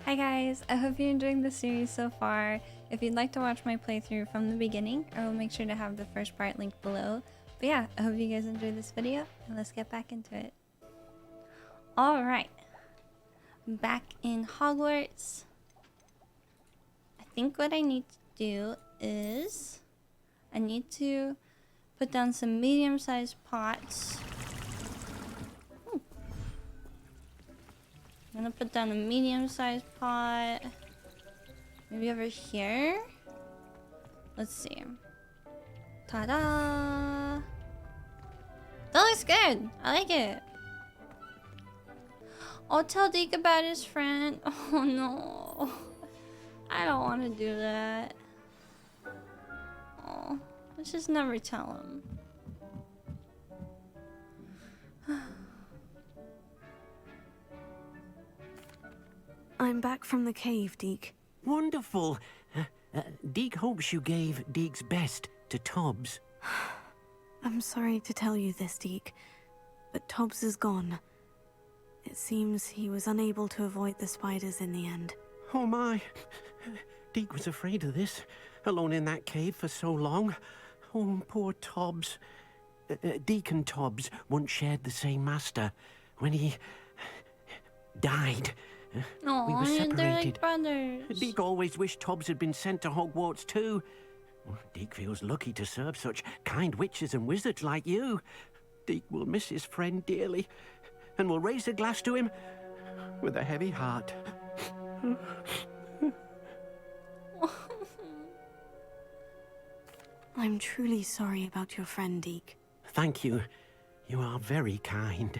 Hi guys, I hope you're enjoying the series so far. If you'd like to watch my playthrough from the beginning, I will make sure to have the first part linked below. But yeah, I hope you guys enjoyed this video, and let's get back into it. Alright, back in Hogwarts. I think what I need to do is I need to put down some medium-sized pots. I'm gonna put down a medium-sized pot. Maybe over here? Let's see. Ta-da! That looks good! I like it! I'll tell Deke about his friend. Oh no. I don't want to do that. Oh, let's just never tell him. I'm back from the cave, Deke. Wonderful. Deke hopes you gave Deke's best to Tobbs. I'm sorry to tell you this, Deke, but Tobbs is gone. It seems he was unable to avoid the spiders in the end. Oh my. Deke was afraid of this, alone in that cave for so long. Oh, poor Tobbs. Deke and Tobbs once shared the same master. When he died, we were separated. They're like brothers. Deke always wished Tobbs had been sent to Hogwarts too. Deke feels lucky to serve such kind witches and wizards like you. Deke will miss his friend dearly, and will raise a glass to him with a heavy heart. I'm truly sorry about your friend, Deke. Thank you. You are very kind.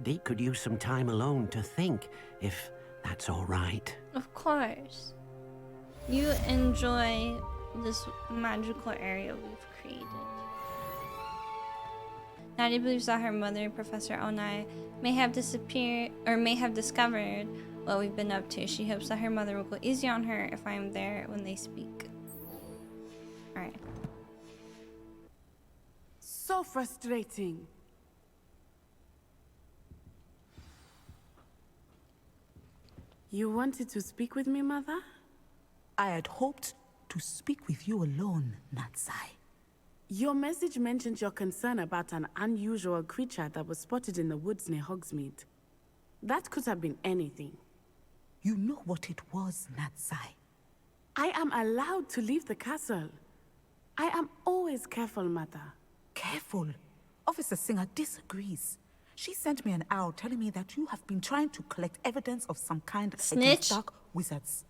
Deke could use some time alone to think, if that's all right. Of course. You enjoy this magical area we've created. Nadia believes that her mother, Professor Onai, may have disappeared or may have discovered what we've been up to. She hopes that her mother will go easy on her if I am there when they speak. Alright. So frustrating. You wanted to speak with me, Mother? I had hoped to speak with you alone, Natsai. Your message mentioned your concern about an unusual creature that was spotted in the woods near Hogsmeade. That could have been anything. You know what it was, Natsai. I am allowed to leave the castle. I am always careful, Mother. Careful. Officer Singer disagrees. She sent me an owl telling me that you have been trying to collect evidence of some kind Snitch. against dark wizards.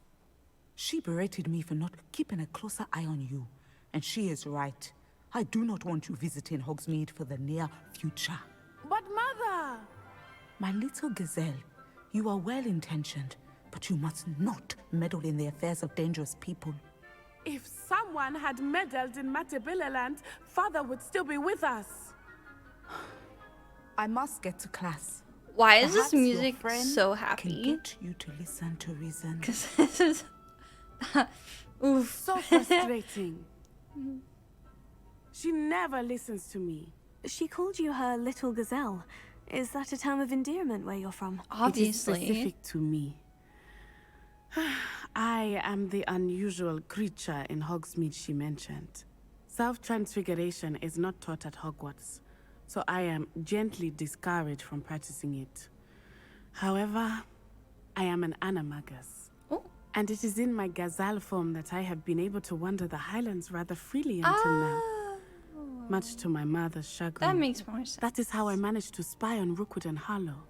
She berated me for not keeping a closer eye on you. And she is right. I do not want you visiting Hogsmeade for the near future. But Mother! My little gazelle, you are well-intentioned, but you must not meddle in the affairs of dangerous people. If someone had meddled in Matabeleland, Father would still be with us. I must get to class. Why is Perhaps this your music friend so can happy? get you to listen to reason. Because this is... Oof. So frustrating. She never listens to me. She called you her little gazelle. Is that a term of endearment where you're from? Obviously. It is specific to me. I am the unusual creature in Hogsmeade she mentioned. Self-transfiguration is not taught at Hogwarts, so I am gently discouraged from practicing it. However, I am an animagus. Oh. And it is in my gazelle form that I have been able to wander the Highlands rather freely until now. Much to my mother's chagrin. That makes more sense. That is how I managed to spy on Rookwood and Harlow.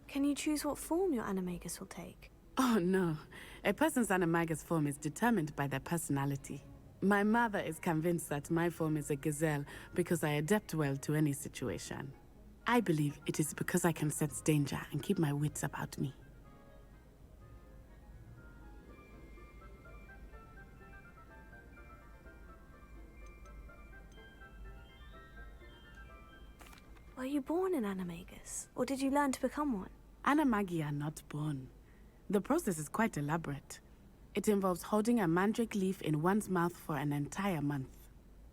Can you choose what form your animagus will take? Oh no, a person's animagus form is determined by their personality. My mother is convinced that my form is a gazelle because I adapt well to any situation. I believe it is because I can sense danger and keep my wits about me. Were you born an animagus, or did you learn to become one? Animagi are not born. The process is quite elaborate. It involves holding a mandrake leaf in one's mouth for an entire month.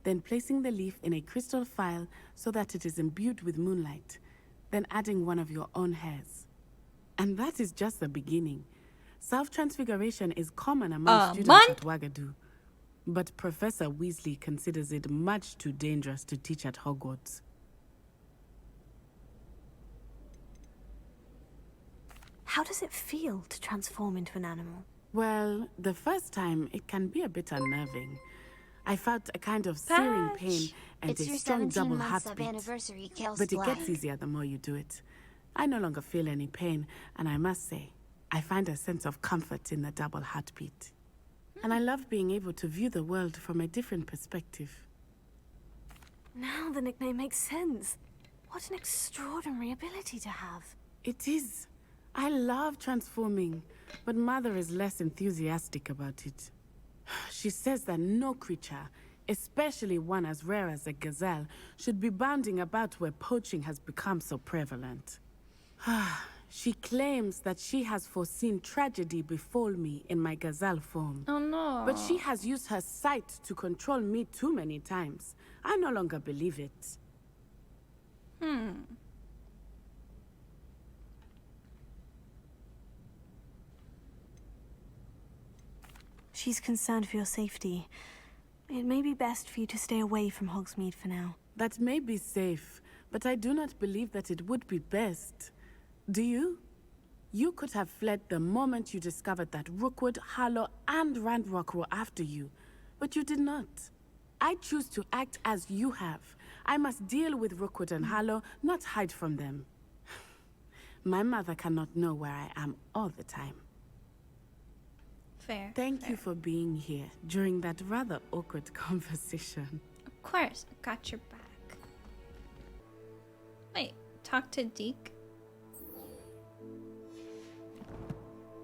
then placing the leaf in a crystal phial so that it is imbued with moonlight, then adding one of your own hairs. And that is just the beginning. Self-transfiguration is common among students at Wagadu, but Professor Weasley considers it much too dangerous to teach at Hogwarts. How does it feel to transform into an animal? Well, the first time it can be a bit unnerving. I felt a kind of searing pain and It's a your strong 17 double months of heartbeat. anniversary, Kale's But it Black. gets easier the more you do it. I no longer feel any pain, and I must say, I find a sense of comfort in the double heartbeat. And I love being able to view the world from a different perspective. Now the nickname makes sense. What an extraordinary ability to have. It is. I love transforming, but Mother is less enthusiastic about it. She says that no creature, especially one as rare as a gazelle, should be bounding about where poaching has become so prevalent. She claims that she has foreseen tragedy befall me in my gazelle form. Oh no. But she has used her sight to control me too many times. I no longer believe it. She's concerned for your safety. It may be best for you to stay away from Hogsmeade for now. That may be safe, but I do not believe that it would be best. Do you? You could have fled the moment you discovered that Rookwood, Harlow, and Ranrock were after you, but you did not. I choose to act as you have. I must deal with Rookwood and Harlow, not hide from them. My mother cannot know where I am all the time. Fair. Thank you for being here during that rather awkward conversation. Of course, I got your back. Wait, talk to Deke?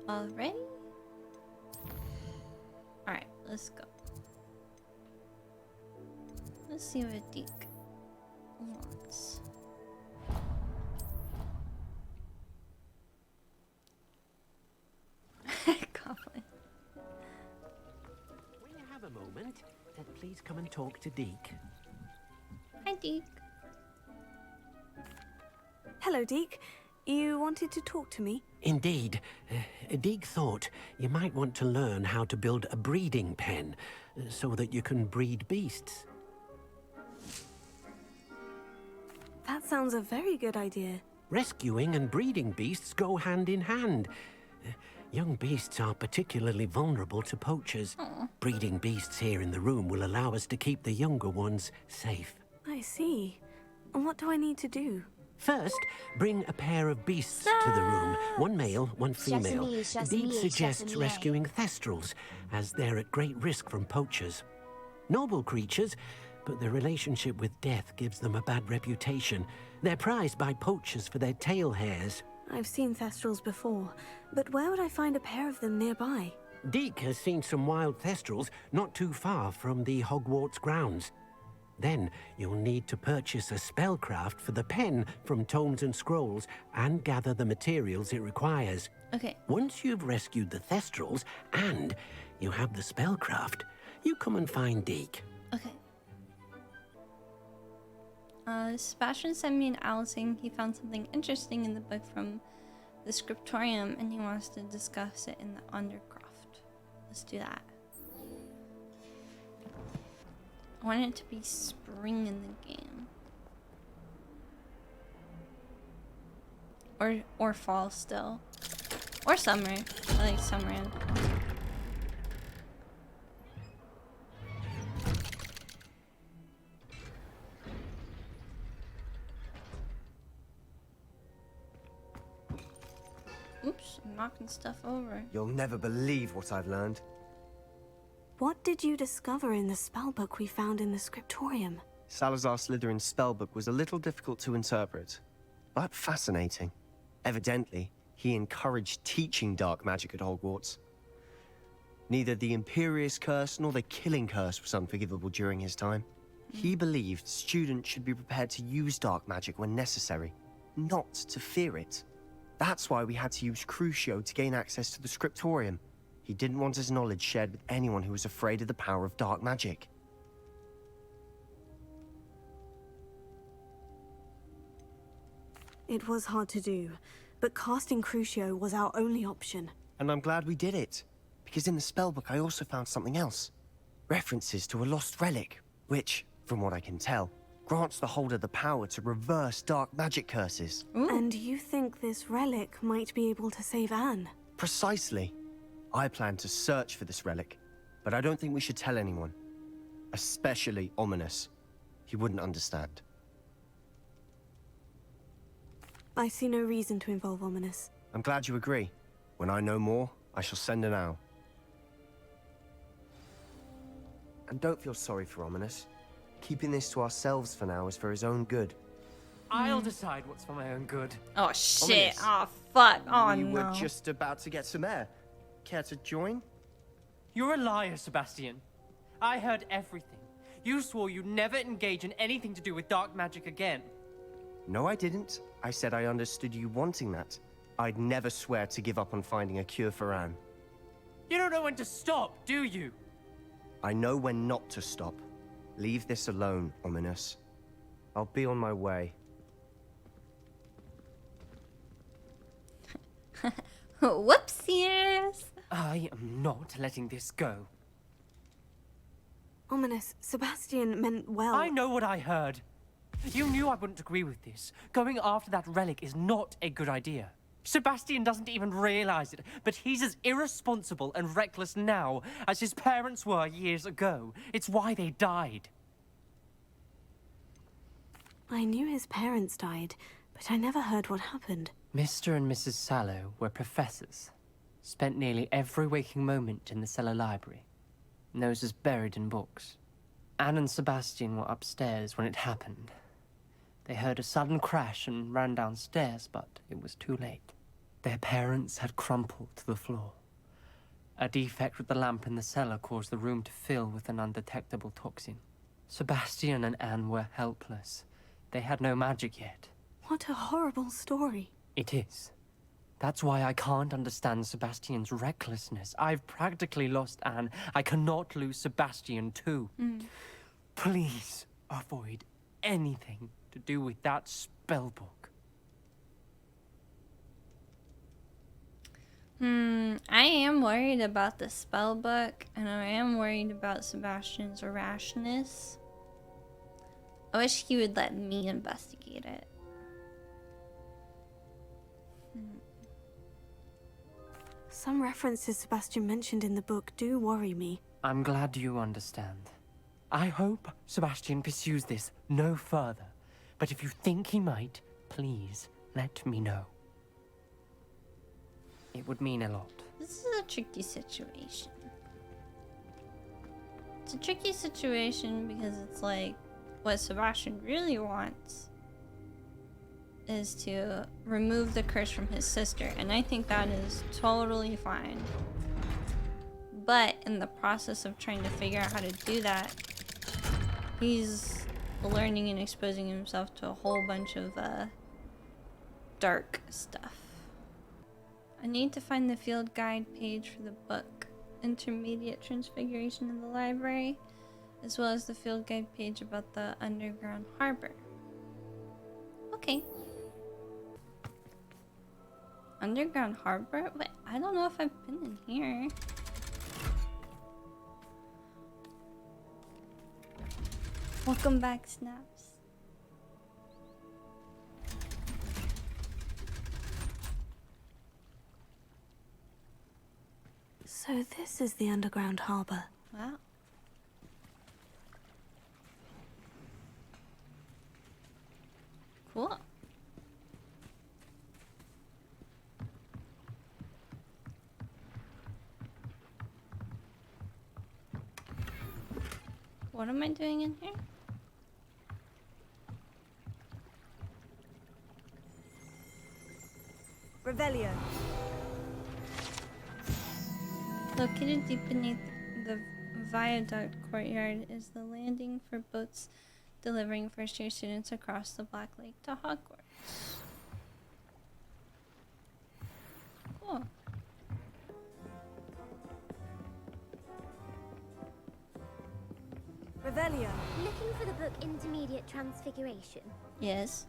Already? Alright, let's go. Let's see what Deke wants. Goblin. When you have a moment, then please come and talk to Deke. Hi, Deke. Hello, Deke. You wanted to talk to me? Indeed. Deke thought you might want to learn how to build a breeding pen so that you can breed beasts. That sounds a very good idea. Rescuing and breeding beasts go hand in hand. Young beasts are particularly vulnerable to poachers. Breeding beasts here in the room will allow us to keep the younger ones safe. I see. And what do I need to do? First, bring a pair of beasts to the room. One male, one female. Sesame, Deke suggests sesame. rescuing thestrals, as they're at great risk from poachers. Noble creatures, but their relationship with death gives them a bad reputation. They're prized by poachers for their tail hairs. I've seen thestrals before, but where would I find a pair of them nearby? Deke has seen some wild thestrals not too far from the Hogwarts grounds. Then you'll need to purchase a spellcraft for the pen from Tomes and Scrolls and gather the materials it requires. Okay. Once you've rescued the thestrals and you have the spellcraft, you come and find Deke. Okay. Sebastian sent me an owl saying he found something interesting in the book from the scriptorium and he wants to discuss it in the undercroft. Let's do that. I want it to be spring in the game. Or fall still. Or summer. I like summer. Oops, I'm knocking stuff over. You'll never believe what I've learned. What did you discover in the spellbook we found in the scriptorium? Salazar Slytherin's spellbook was a little difficult to interpret, but fascinating. Evidently, he encouraged teaching dark magic at Hogwarts. Neither the Imperious Curse nor the Killing Curse was unforgivable during his time. He believed students should be prepared to use dark magic when necessary, not to fear it. That's why we had to use Crucio to gain access to the scriptorium. He didn't want his knowledge shared with anyone who was afraid of the power of dark magic. It was hard to do, but casting Crucio was our only option. And I'm glad we did it. Because in the spellbook I also found something else. References to a lost relic, which, from what I can tell, grants the holder the power to reverse dark magic curses. Ooh. And you think this relic might be able to save Anne? Precisely. I plan to search for this relic, but I don't think we should tell anyone. Especially Ominous. He wouldn't understand. I see no reason to involve Ominous. I'm glad you agree. When I know more, I shall send an owl. And don't feel sorry for Ominous. Keeping this to ourselves for now is for his own good. I'll decide what's for my own good. Oh shit. Ominous. Oh fuck. Oh We no. were just about to get some air. Care to join? You're a liar, Sebastian. I heard everything. You swore you'd never engage in anything to do with dark magic again. No, I didn't. I said I understood you wanting that. I'd never swear to give up on finding a cure for Anne. You don't know when to stop, do you? I know when not to stop. Leave this alone, Ominous. I'll be on my way. Whoopsies. I am not letting this go. Ominous, Sebastian meant well. I know what I heard. You knew I wouldn't agree with this. Going after that relic is not a good idea. Sebastian doesn't even realize it, but he's as irresponsible and reckless now as his parents were years ago. It's why they died. I knew his parents died, but I never heard what happened. Mr. and Mrs. Sallow were professors. Spent nearly every waking moment in the cellar library. Noses buried in books. Anne and Sebastian were upstairs when it happened. They heard a sudden crash and ran downstairs, but it was too late. Their parents had crumpled to the floor. A defect with the lamp in the cellar caused the room to fill with an undetectable toxin. Sebastian and Anne were helpless. They had no magic yet. What a horrible story. It is. That's why I can't understand Sebastian's recklessness. I've practically lost Anne. I cannot lose Sebastian too. Please avoid anything to do with that spellbook. I am worried about the spell book, and I am worried about Sebastian's rashness. I wish he would let me investigate it. Some references Sebastian mentioned in the book do worry me. I'm glad you understand. I hope Sebastian pursues this no further. But if you think he might, please let me know. It would mean a lot. This is a tricky situation. It's a tricky situation because it's like what Sebastian really wants is to remove the curse from his sister, and I think that is totally fine. But in the process of trying to figure out how to do that, he's learning and exposing himself to a whole bunch of dark stuff. I need to find the field guide page for the book Intermediate Transfiguration in the library, as well as the field guide page about the underground harbor. Okay. Underground harbor? Wait, I don't know if I've been in here. Welcome back, Snaps. So this is the underground harbor. Wow. Cool. What am I doing in here? Revelio. Located deep beneath the viaduct courtyard is the landing for boats delivering first-year students across the Black Lake to Hogwarts. Cool. Revelio. Looking for the book Intermediate Transfiguration? Yes.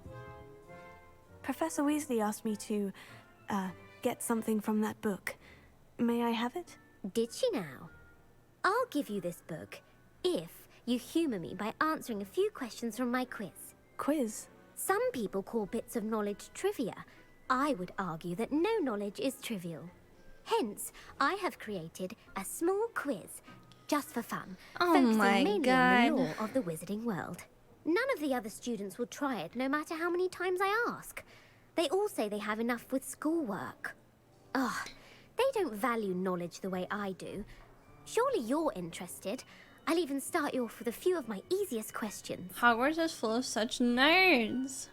Professor Weasley asked me to, get something from that book. May I have it? Did she now? I'll give you this book if you humour me by answering a few questions from my quiz. Quiz? Some people call bits of knowledge trivia. I would argue that no knowledge is trivial. Hence, I have created a small quiz just for fun, Oh focusing my mainly God. on the lore of the wizarding world. None of the other students will try it, no matter how many times I ask. They all say they have enough with schoolwork. Ugh, they don't value knowledge the way I do. Surely you're interested. I'll even start you off with a few of my easiest questions. Hogwarts is full of such nerds.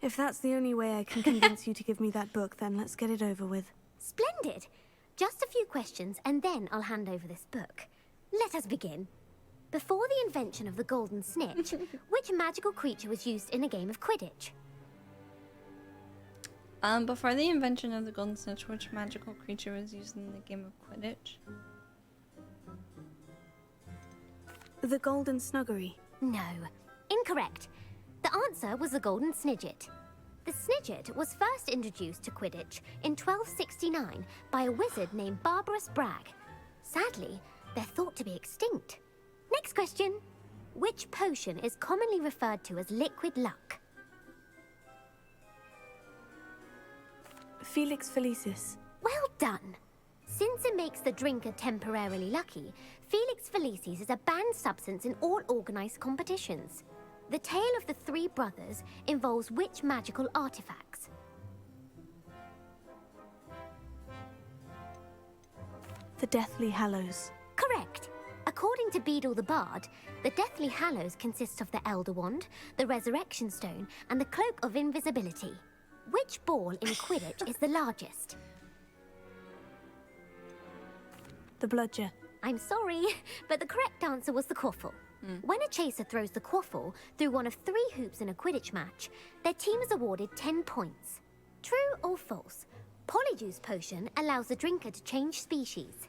If that's the only way I can convince you to give me that book, then let's get it over with. Splendid! Just a few questions, and then I'll hand over this book. Let us begin. Before the invention of the golden snitch, which magical creature was used in a game of Quidditch? Before the invention of the golden snitch, which magical creature was used in the game of Quidditch? The Golden Snuggery. No. Incorrect. The answer was the golden snidget. The snidget was first introduced to Quidditch in 1269 by a wizard named Barbarous Bragg. Sadly, they're thought to be extinct. Next question. Which potion is commonly referred to as liquid luck? Felix Felicis. Well done. Since it makes the drinker temporarily lucky, Felix Felicis is a banned substance in all organised competitions. The tale of the three brothers involves which magical artifacts? The Deathly Hallows. Correct. According to Beadle the Bard, the Deathly Hallows consists of the Elder Wand, the Resurrection Stone, and the Cloak of Invisibility. Which ball in Quidditch is the largest? The Bludger. I'm sorry, but the correct answer was the quaffle. When a chaser throws the quaffle through one of 3 hoops in a Quidditch match, their team is awarded 10 points. True or false? Polyjuice Potion allows the drinker to change species.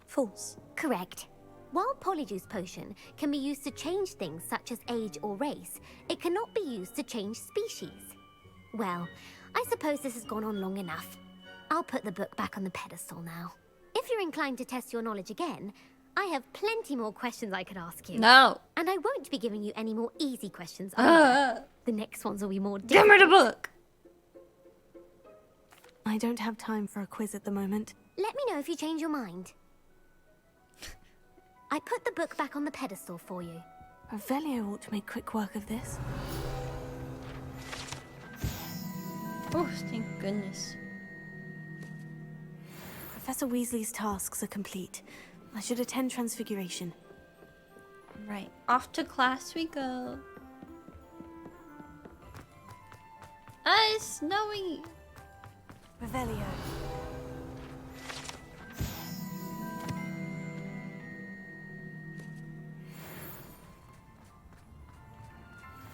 False. Correct. While Polyjuice Potion can be used to change things such as age or race, it cannot be used to change species. Well, I suppose this has gone on long enough. I'll put the book back on the pedestal now. If you're inclined to test your knowledge again, I have plenty more questions I could ask you. No. And I won't be giving you any more easy questions either. The next ones will be more Give difficult. me the book. I don't have time for a quiz at the moment. Let me know if you change your mind. I put the book back on the pedestal for you. Revelio ought to make quick work of this. Oh, thank goodness. Professor Weasley's tasks are complete. I should attend Transfiguration. Right, off to class we go. Ah, it's snowy. Revelio.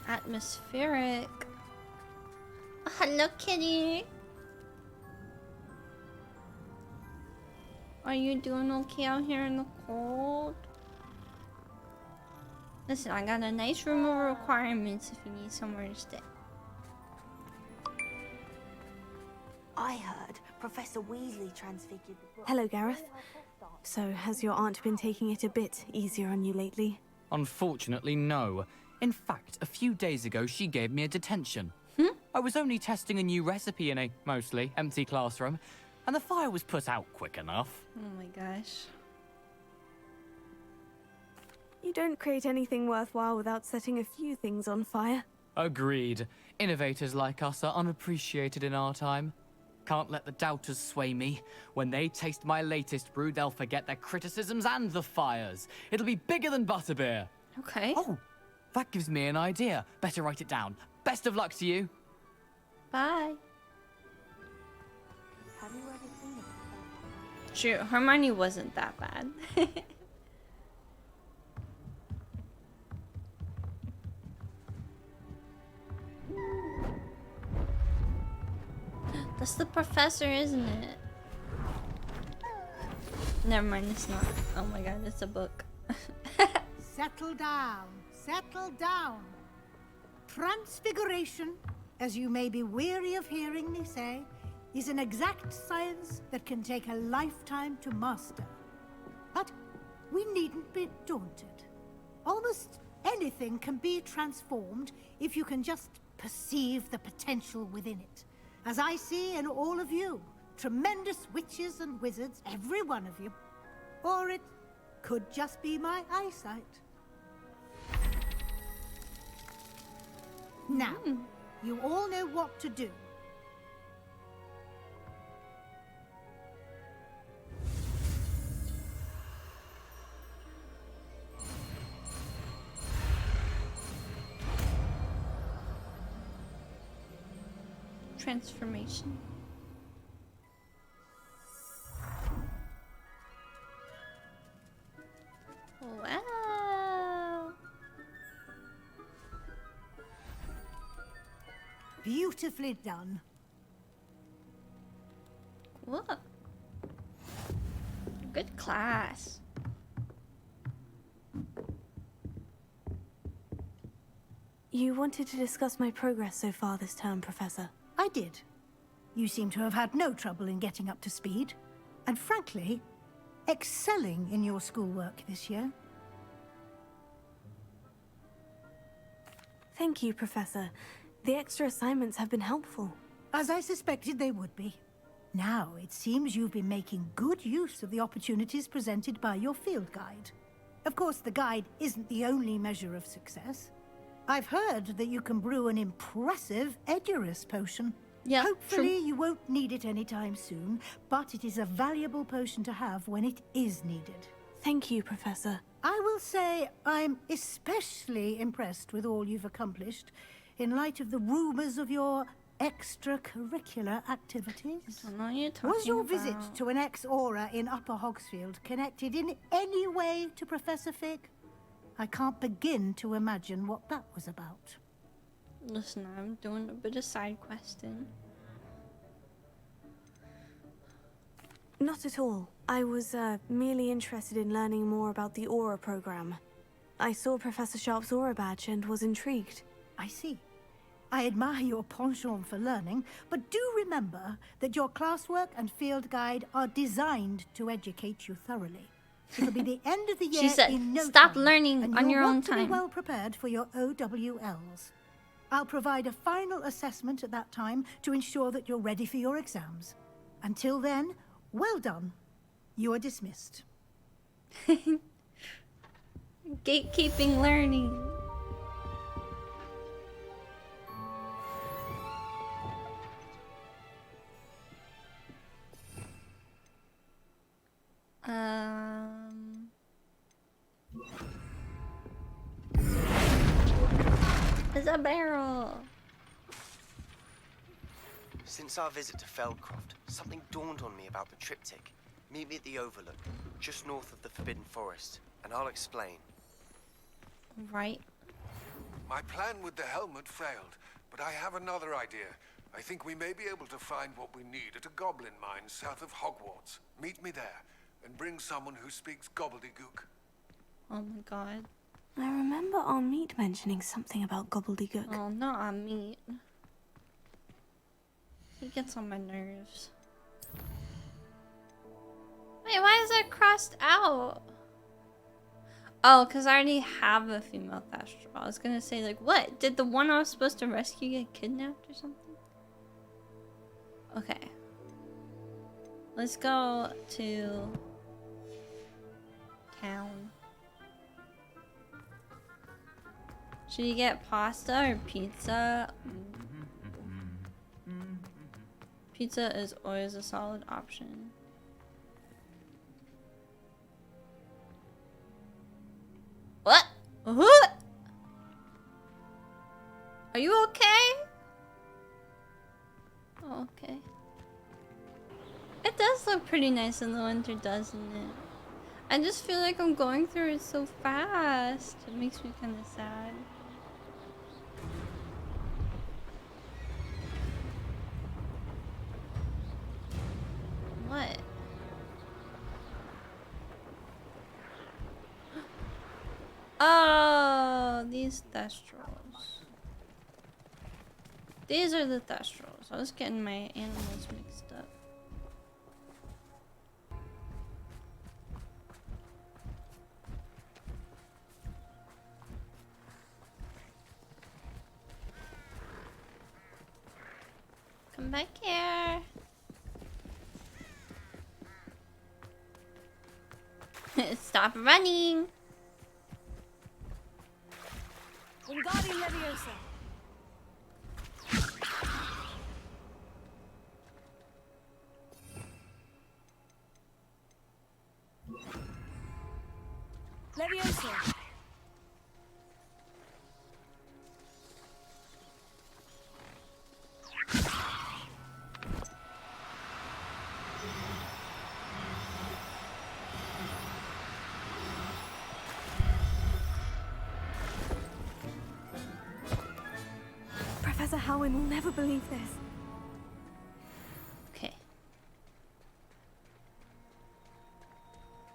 Atmospheric. Oh, hello, kitty. Are you doing okay out here in the cold? Listen, I got a nice room of requirements if you need somewhere to stay. I heard Professor Weasley transfigured the book. Hello, Gareth. So, has your aunt been taking it a bit easier on you lately? Unfortunately, no. In fact, a few days ago, she gave me a detention. I was only testing a new recipe in a mostly empty classroom, and the fire was put out quick enough. Oh my gosh. You don't create anything worthwhile without setting a few things on fire. Agreed. Innovators like us are unappreciated in our time. Can't let the doubters sway me. When they taste my latest brew, they'll forget their criticisms and the fires. It'll be bigger than butterbeer. Okay. Oh, that gives me an idea. Better write it down. Best of luck to you. Bye. Have you ever seen it? Shoot, Hermione wasn't that bad. That's the professor, isn't it? Never mind, it's not. Oh my god, it's a book. Settle down. Settle down. Transfiguration, as you may be weary of hearing me say, is an exact science that can take a lifetime to master. But we needn't be daunted. Almost anything can be transformed if you can just perceive the potential within it. As I see in all of you, tremendous witches and wizards, every one of you. Or it could just be my eyesight. Now, you all know what to do. Transformation. Wow. Beautifully done. What? Good class. You wanted to discuss my progress so far this term, Professor. I did. You seem to have had no trouble in getting up to speed. And frankly, excelling in your schoolwork this year. Thank you, Professor. The extra assignments have been helpful. As I suspected they would be. Now, it seems you've been making good use of the opportunities presented by your field guide. Of course, the guide isn't the only measure of success. I've heard that you can brew an impressive Edurus potion. Yeah, Hopefully you won't need it anytime soon, but it is a valuable potion to have when it is needed. Thank you, Professor. I will say I'm especially impressed with all you've accomplished in light of the rumors of your extracurricular activities. I don't know what you're talking Was your about. visit to an ex-aura in Upper Hogsfield connected in any way to Professor Fig? I can't begin to imagine what that was about. Listen, I'm doing a bit of side questing. Not at all. I was merely interested in learning more about the Aura program. I saw Professor Sharp's Aura badge and was intrigued. I see. I admire your penchant for learning, but do remember that your classwork and field guide are designed to educate you thoroughly. It'll be the end of the year She said, in no stop time, learning and on you'll your own want to be time. well prepared for your OWLs. I'll provide a final assessment at that time to ensure that you're ready for your exams. Until then, well done. You are dismissed. Gatekeeping learning. It's a barrel. Since our visit to Feldcroft, something dawned on me about the triptych. Meet me at the Overlook, just north of the Forbidden Forest, and I'll explain. Right. My plan with the helmet failed, but I have another idea. I think we may be able to find what we need at a goblin mine south of Hogwarts. Meet me there, and bring someone who speaks gobbledygook. Oh my god. I remember our meat mentioning something about gobbledygook. Oh, not on meat. He gets on my nerves. Wait, why is that crossed out? Oh, because I already have a female Thestral. I was gonna say, like, what? Did the one I was supposed to rescue get kidnapped or something? Okay. Let's go to town. Should you get pasta or pizza? Pizza is always a solid option. What? What? Are you okay? Oh, okay. It does look pretty nice in the winter, doesn't it? I just feel like I'm going through it so fast. It makes me kind of sad. What? Oh, these Thestrals. These are the Thestrals. I was getting my animals mixed up. Come back here. Stop running. Wingardium Leviosa. Leviosa. Professor Howin will never believe this. Okay.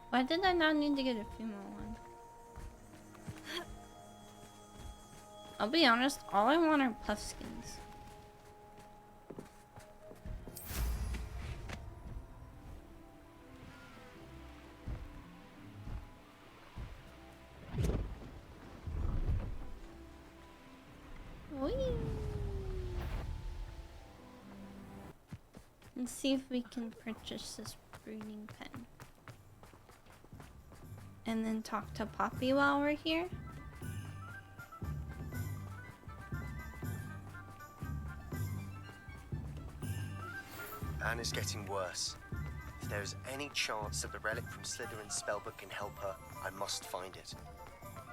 Why did I not need to get a female one? I'll be honest, all I want are puffskins. Whee! Let's see if we can purchase this breeding pen. And then talk to Poppy while we're here. Anna's getting worse. If there is any chance that the relic from Slytherin's spellbook can help her, I must find it.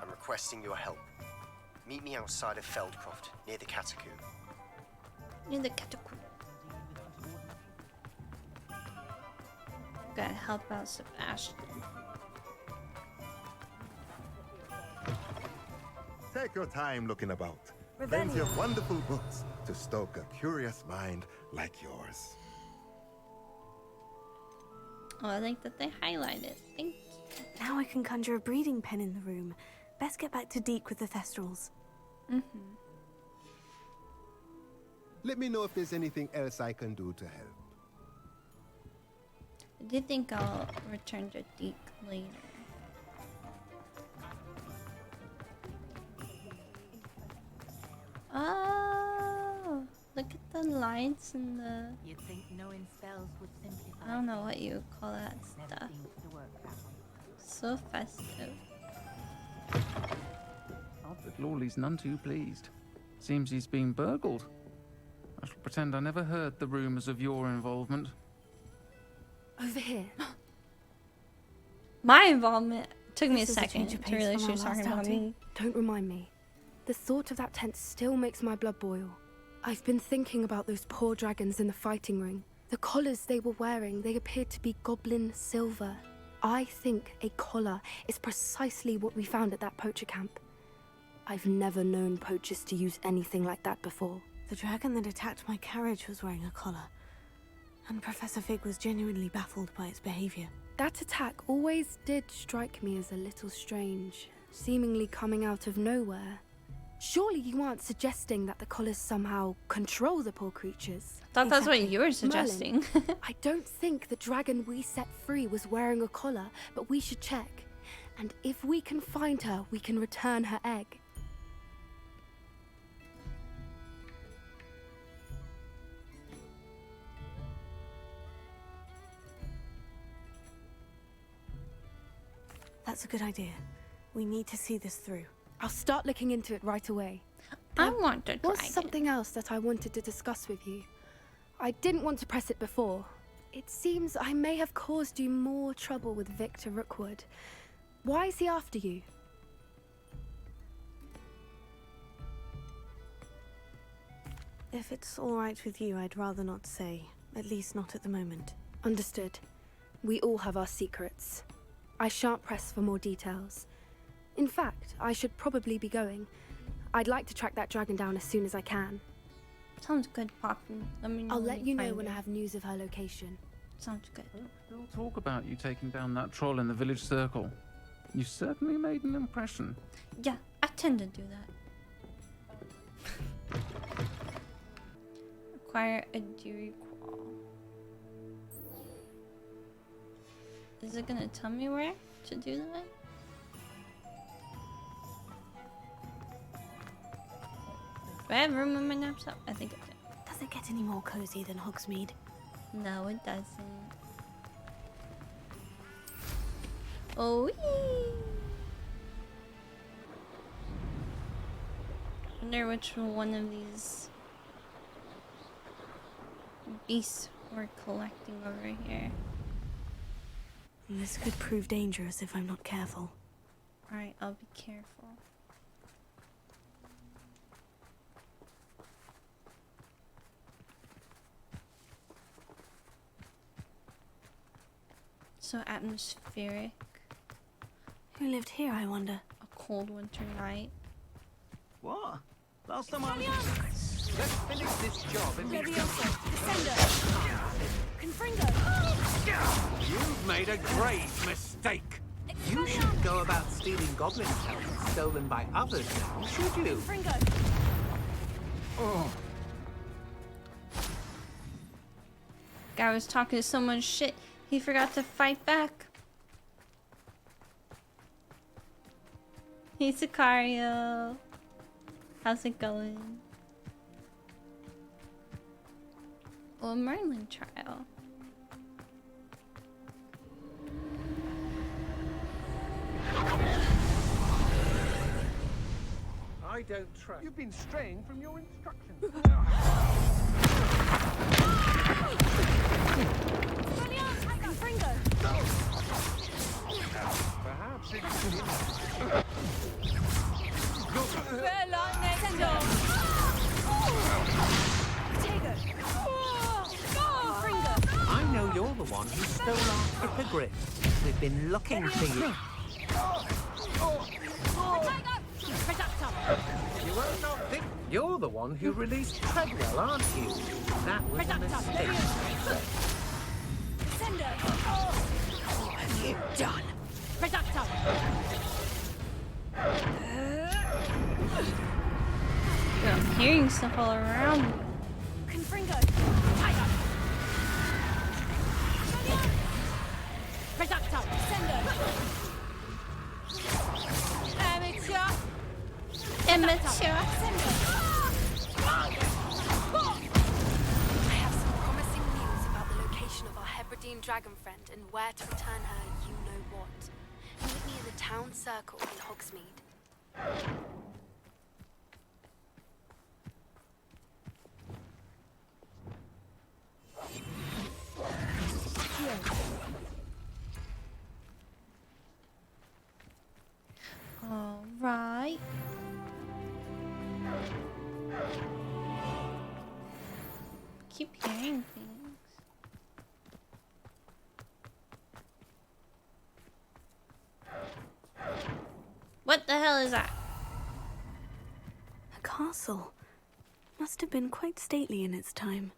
I'm requesting your help. Meet me outside of Feldcroft, near the Catacomb. Near the Catacomb. Gotta help out Sebastian. Take your time looking about. Plenty of wonderful books to stoke a curious mind like yours. Oh, I like that they highlighted. Thank you. Now I can conjure a breeding pen in the room. Best get back to Deke with the Thestrals. Let me know if there's anything else I can do to help. I do think I'll return to Deke later. Oh, look at the lights and the... You'd think knowing spells would simplify. I don't know what you would call that stuff. So festive. But Lawley's none too pleased. Seems he's been burgled. I shall pretend I never heard the rumours of your involvement. Over here. My involvement took me a This is second change of to pace realize from she was our talking last about outing. me. Don't remind me. The thought of that tent still makes my blood boil. I've been thinking about those poor dragons in the fighting ring. The collars they were wearing, they appeared to be goblin silver. I think a collar is precisely what we found at that poacher camp. I've never known poachers to use anything like that before. The dragon that attacked my carriage was wearing a collar. And Professor Fig was genuinely baffled by its behavior. That attack always did strike me as a little strange, seemingly coming out of nowhere. Surely you aren't suggesting that the collars somehow control the poor creatures? I thought that's what you were suggesting. I don't think the dragon we set free was wearing a collar, but we should check. And if we can find her, we can return her egg. That's a good idea. We need to see this through. I'll start looking into it right away. I want to There was try it. something else that I wanted to discuss with you. I didn't want to press it before. It seems I may have caused you more trouble with Victor Rookwood. Why is he after you? If it's all right with you, I'd rather not say. At least not at the moment. Understood. We all have our secrets. I shan't press for more details. In fact, I should probably be going. I'd like to track that dragon down as soon as I can. Sounds good, Poppy. Let me know. I'll let you know when I I have news of her location. Sounds good. Still talk about you taking down that troll in the village circle. You certainly made an impression. Yeah, I tend to do that. acquire a dewy claw. Is it gonna tell me where to do that? Do I have room in my knapsack? I think I do. Does it get any more cozy than Hogsmeade? No, it doesn't. Oh, wee! Wonder which one of these beasts we're collecting over here. This could prove dangerous if I'm not careful. Alright, I'll be careful. So atmospheric. Who lived here, I wonder? A cold winter night. What? Last time I was... Let's finish this job and be... You've made a grave mistake. You shouldn't go about stealing goblin talents stolen by others now, should you? Oh. Guy was talking so much shit, he forgot to fight back. Hey Sicario. How's it going? Oh, a Merlin trial. I don't trust. You've been straying from your instructions. Perhaps I know you're the one who stole our hippogriff. We've been looking for you. You won't not think you're the one who released Treadwell, aren't you? That was a mistake. What have you done? Dude, I'm hearing stuff all around me. Amateur. I have some promising news about the location of our Hebridean dragon friend and where to return her you-know-what. Meet me in the town circle in Hogsmeade. All right. Keep hearing things. What the hell is that? A castle. Must have been quite stately in its time.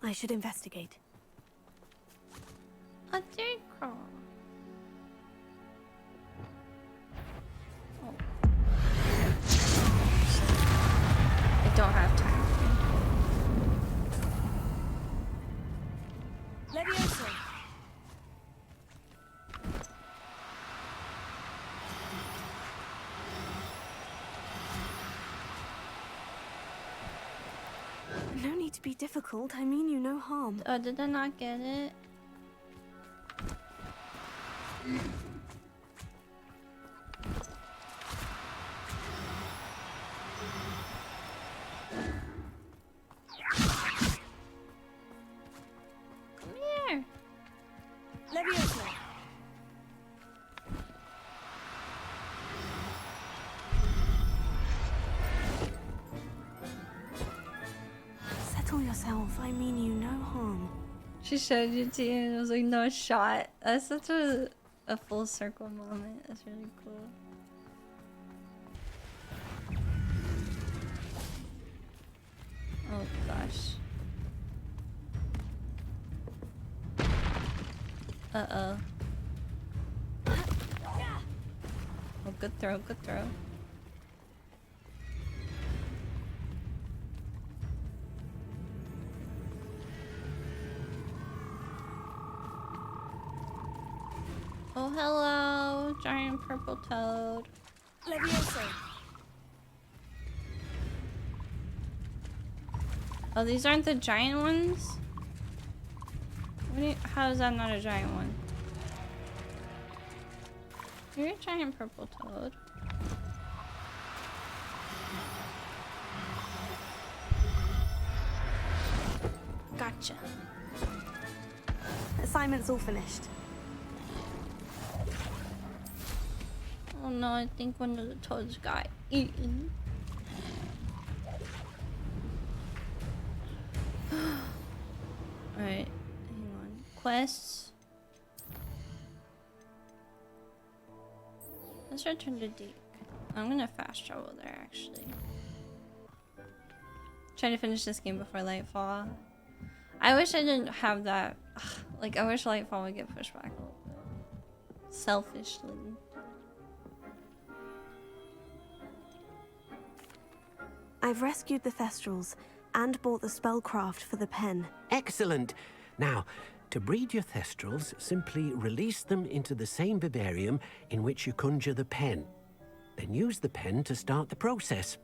I should investigate. A dirt crawl. Oh. I don't have time. Leviosa. No need to be difficult. I mean you no harm. Oh, did I not get it? Come here. Leviosa. Settle yourself. I mean you no harm. She showed you to you and it was like, no shot. That's such a full circle moment. That's really cool. Oh gosh. Uh-oh. Oh, good throw, good throw. hello, giant purple toad. Levioso. Oh, these aren't the giant ones? How is that not a giant one? You're a giant purple toad. Gotcha. Assignment's all finished. Oh no, I think one of the toads got eaten. Alright, hang on. Quests. Let's return to Deke. I'm gonna fast travel there actually. Try to finish this game before Lightfall. I wish I didn't have that. Like, I wish Lightfall would get pushed back a little bit. Selfishly. I've rescued the Thestrals and bought the spellcraft for the pen. Excellent. Now, to breed your Thestrals, simply release them into the same vivarium in which you conjure the pen. Then use the pen to start the process.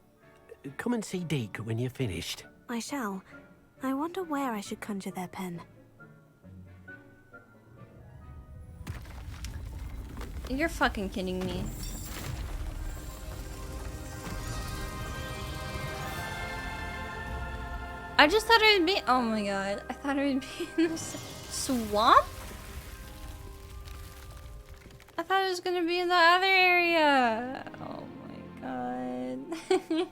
Come and see Deke when you're finished. I shall. I wonder where I should conjure their pen. You're fucking kidding me. I just thought it would be— oh my god. I thought it would be in the swamp? I thought it was gonna be in the other area. Oh my god.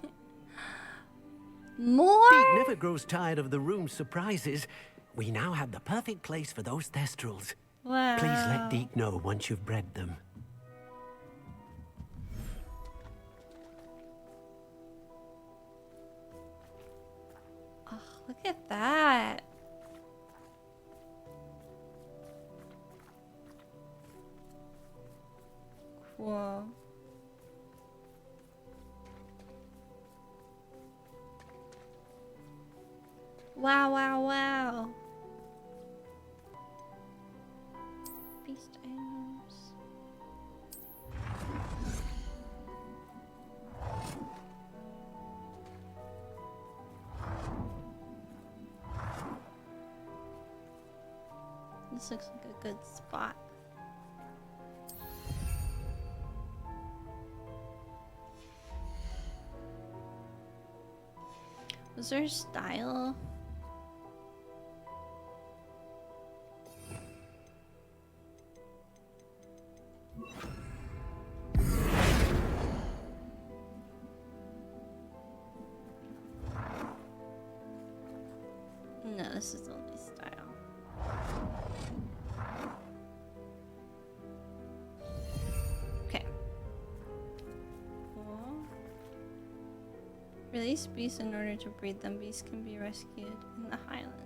More? Deke never grows tired of the room's surprises. We now have the perfect place for those Thestrals. Wow. Please let Deke know once you've bred them. Oh, look at that. Cool. Wow, wow, wow. Beast items. This looks like a good spot. Was there style? No, this is only style. Okay. Cool. Release beasts in order to breed them. Beasts can be rescued in the Highlands.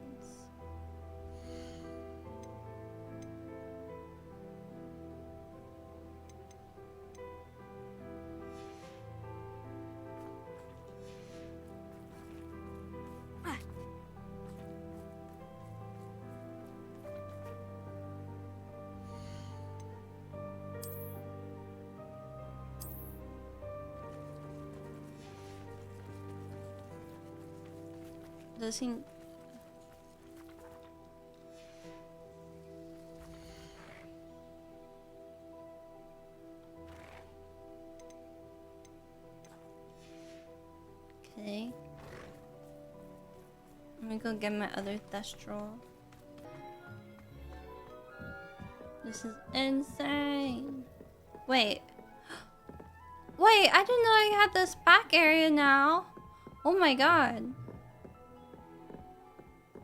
Does he? Okay. I'm gonna go get my other Thestral. This is insane. Wait. Wait, I didn't know I had this back area now. Oh my god.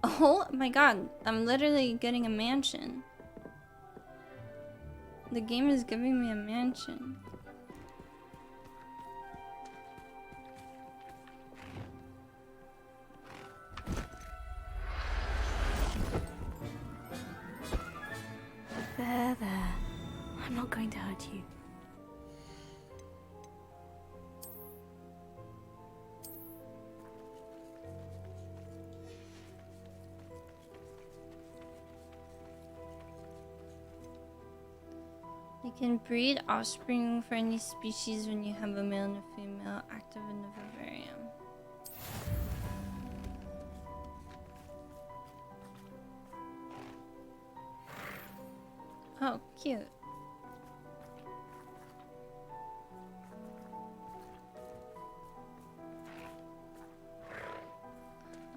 Oh my god, I'm literally getting a mansion. The game is giving me a mansion. There. I'm not going to hurt you. I Can breed offspring for any species when you have a male and a female active in the vivarium. Oh, cute.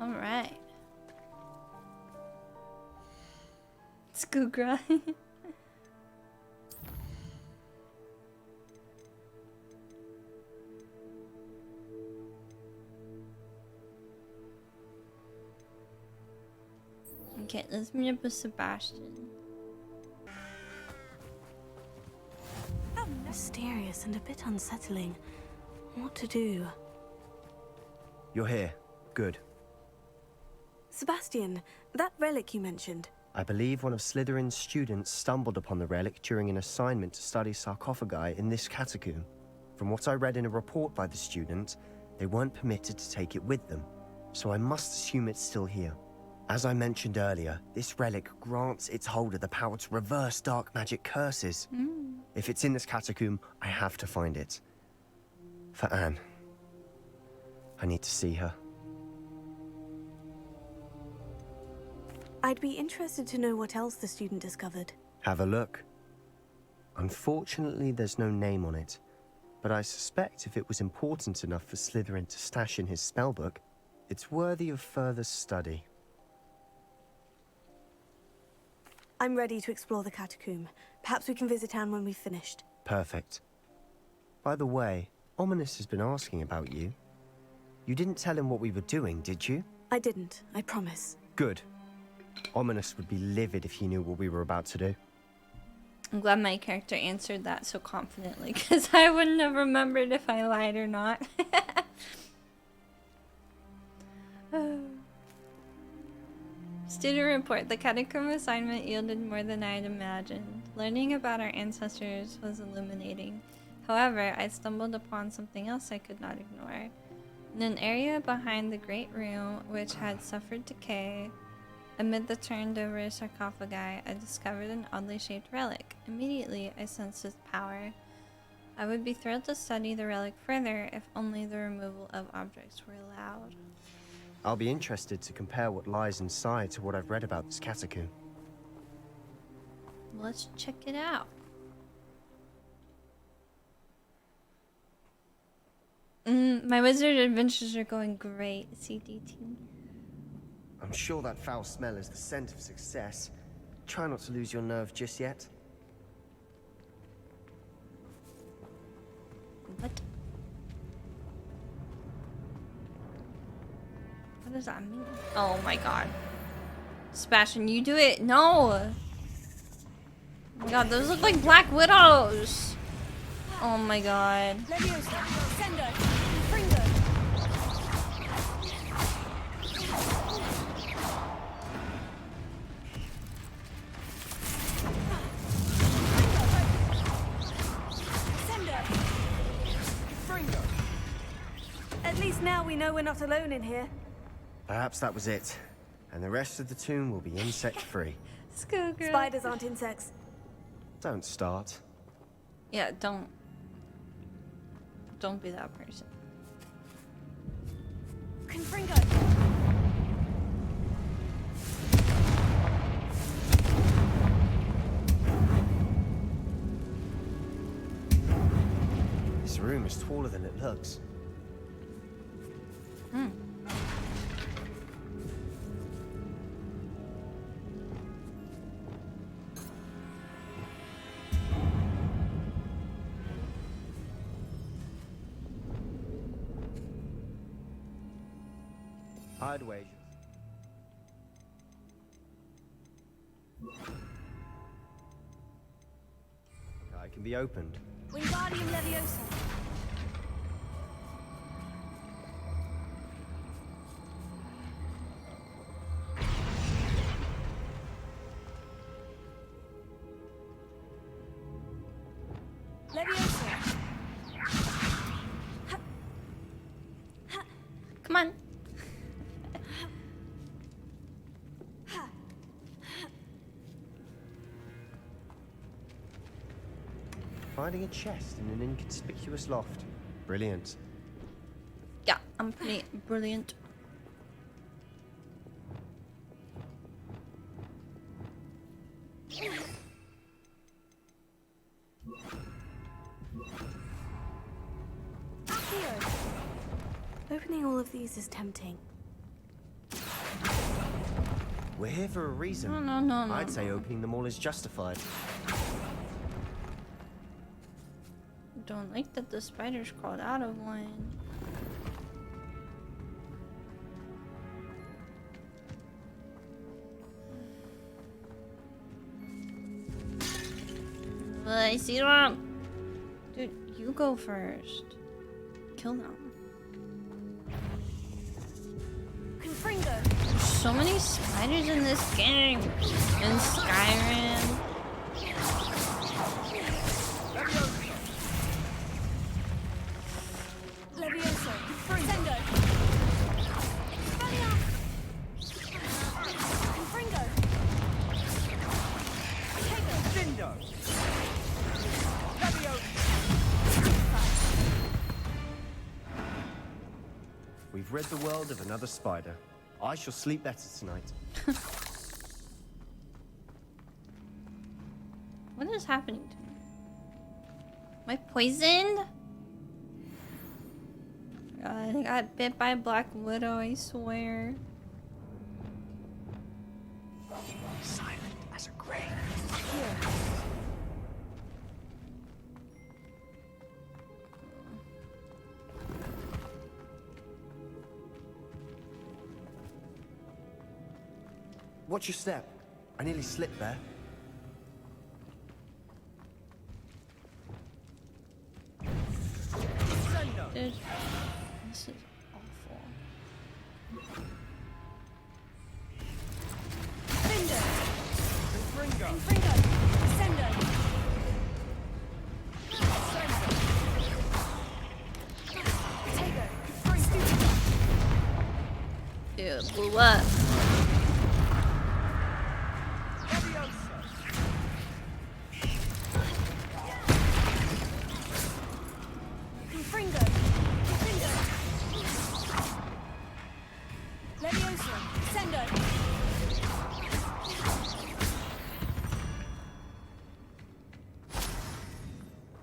All right. Scoogra. Okay, let's meet up with Sebastian. Mysterious and a bit unsettling. What to do? You're here. Good. Sebastian, that relic you mentioned. I believe one of Slytherin's students stumbled upon the relic during an assignment to study sarcophagi in this catacomb. From what I read in a report by the student, they weren't permitted to take it with them, so I must assume it's still here. As I mentioned earlier, this relic grants its holder the power to reverse dark magic curses. If it's in this catacomb, I have to find it. For Anne. I need to see her. I'd be interested to know what else the student discovered. Have a look. Unfortunately, there's no name on it, but I suspect if it was important enough for Slytherin to stash in his spellbook, it's worthy of further study. I'm ready to explore the catacomb. Perhaps we can visit Anne when we've finished. Perfect. By the way, Ominous has been asking about you. You didn't tell him what we were doing, did you? I didn't, I promise. Good. Ominous would be livid if he knew what we were about to do. I'm glad my character answered that so confidently, because I wouldn't have remembered if I lied or not. Student report. The catacomb assignment yielded more than I had imagined. Learning about our ancestors was illuminating. However, I stumbled upon something else I could not ignore. In an area behind the great room, which had suffered decay, amid the turned-over sarcophagi, I discovered an oddly shaped relic. Immediately, I sensed its power. I would be thrilled to study the relic further if only the removal of objects were allowed. I'll be interested to compare what lies inside to what I've read about this catacomb. Let's check it out. My wizard adventures are going great, CDT. I'm sure that foul smell is the scent of success. Try not to lose your nerve just yet. What? What does that mean? Oh my god. Sebastian, you do it. No! Oh my god, those look like Black Widows. Oh my god. At least now we know we're not alone in here. Perhaps that was it. And the rest of the tomb will be insect-free. Schoolgirl. Spiders aren't insects. Don't start. Yeah, don't be that person. Confringo. This room is taller than it looks. Hide wages. I can be opened. Wingardium Leviosa. Leviosa. Come on. finding a chest in an inconspicuous loft. Brilliant. Yeah, I'm pretty brilliant. Opening all of these is tempting. We're here for a reason. No, I'd say opening them all is justified. Don't like that the spiders crawled out of one. I see them. Dude, you go first. Kill them. Confringo. There's so many spiders in this game. In Skyrim. Levioso. Sendo. Confringo. Dindo. We've rid the world of another spider. I shall sleep better tonight. What is happening to me? Am I poisoned? God, I got bit by a black widow, I swear. Silent as a grave. Watch your step. I nearly slipped there. Dude, this is awful. Confringo. Sendo. Dude, blew up.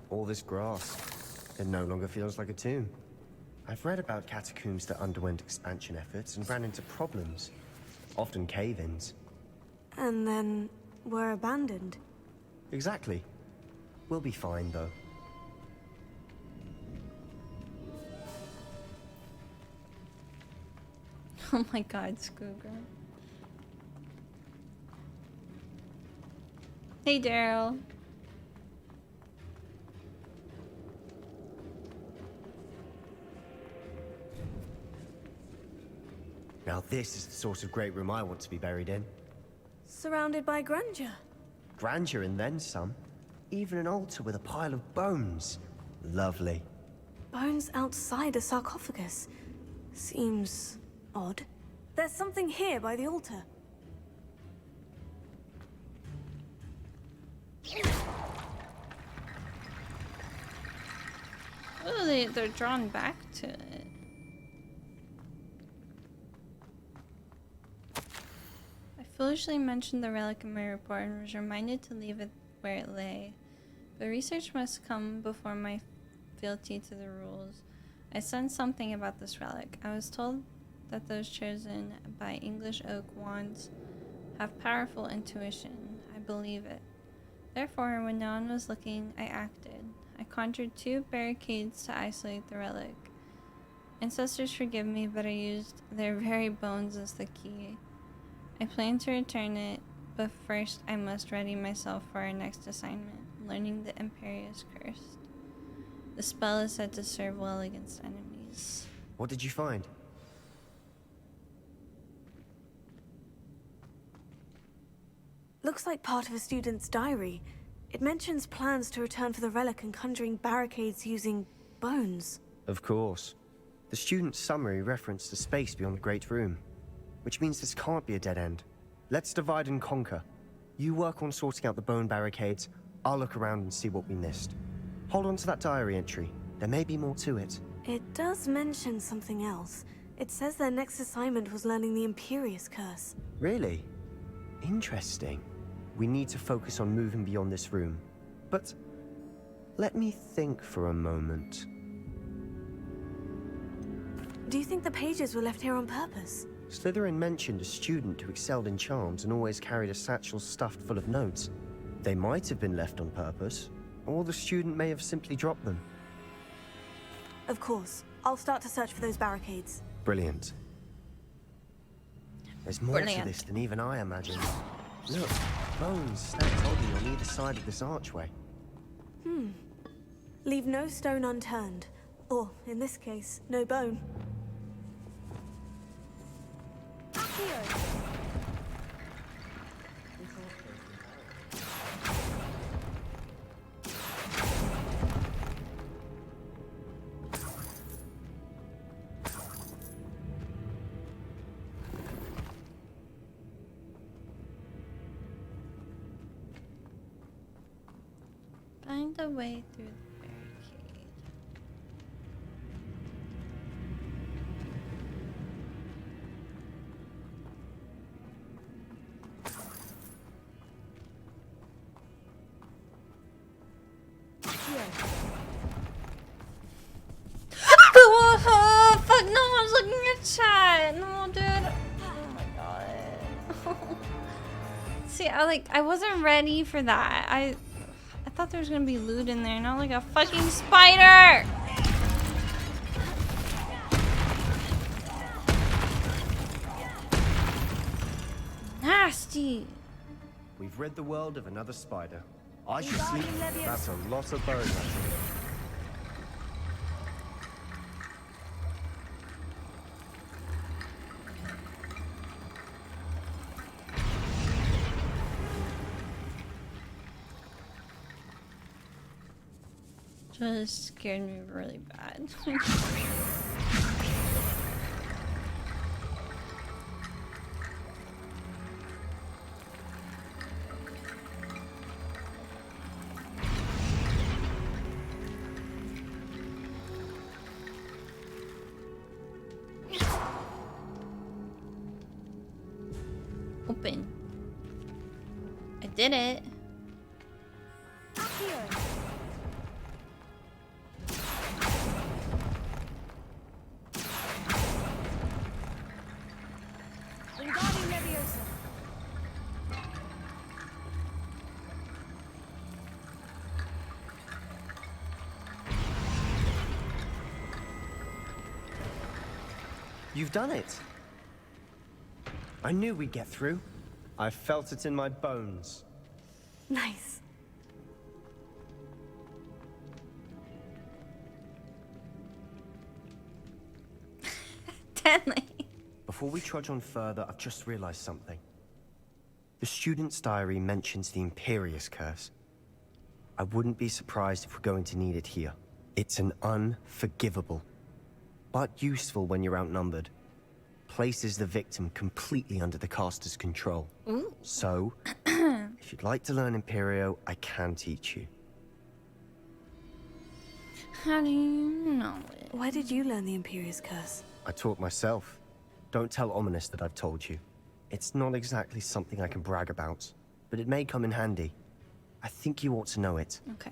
All this grass, it no longer feels like a tomb. I've read about catacombs that underwent expansion efforts and ran into problems, often cave-ins. And then were abandoned. Exactly. We'll be fine, though. Oh my god, Scooger. Hey, Daryl. Now this is the sort of great room I want to be buried in. Surrounded by grandeur. Grandeur and then some. Even an altar with a pile of bones. Lovely. Bones outside a sarcophagus. Seems odd. There's something here by the altar. Oh, they're drawn back to it. I foolishly mentioned the relic in my report and was reminded to leave it where it lay. But research must come before my fealty to the rules. I sensed something about this relic. I was told that those chosen by English oak wands have powerful intuition. I believe it. Therefore, when no one was looking, I acted. I conjured 2 barricades to isolate the relic. Ancestors forgive me, but I used their very bones as the key. I plan to return it, but first I must ready myself for our next assignment, learning the Imperious Curse. The spell is said to serve well against enemies. What did you find? Looks like part of a student's diary. It mentions plans to return for the relic and conjuring barricades using bones. Of course. The student's summary referenced a space beyond the Great Room, which means this can't be a dead end. Let's divide and conquer. You work on sorting out the bone barricades, I'll look around and see what we missed. Hold on to that diary entry. There may be more to it. It does mention something else. It says their next assignment was learning the Imperious Curse. Really? Interesting. We need to focus on moving beyond this room. But let me think for a moment. Do you think the pages were left here on purpose? Slytherin mentioned a student who excelled in charms and always carried a satchel stuffed full of notes. They might have been left on purpose, or the student may have simply dropped them. Of course. I'll start to search for those barricades. Brilliant. There's more to this than even I imagined. Look, bones stacked oddly on either side of this archway. Leave no stone unturned. Or, in this case, no bone. Find a way through the barricade. Oh, fuck, no one's looking at chat. No, dude. Oh my god. See, I wasn't ready for that. I thought there was gonna be loot in there, not like a fucking spider! Nasty! We've rid the world of another spider. I should sleep. That's a lot of bones, actually. Just scared me really bad. Open. I did it. You've done it. I knew we'd get through. I felt it in my bones. Nice. Deadly. Before we trudge on further, I've just realized something. The student's diary mentions the Imperious Curse. I wouldn't be surprised if we're going to need it here. It's an unforgivable, but useful when you're outnumbered. Places the victim completely under the caster's control. Ooh. So, if you'd like to learn Imperio, I can teach you. How do you know it? Why did you learn the Imperious Curse? I taught myself. Don't tell Ominous that I've told you. It's not exactly something I can brag about, but it may come in handy. I think you ought to know it. Okay.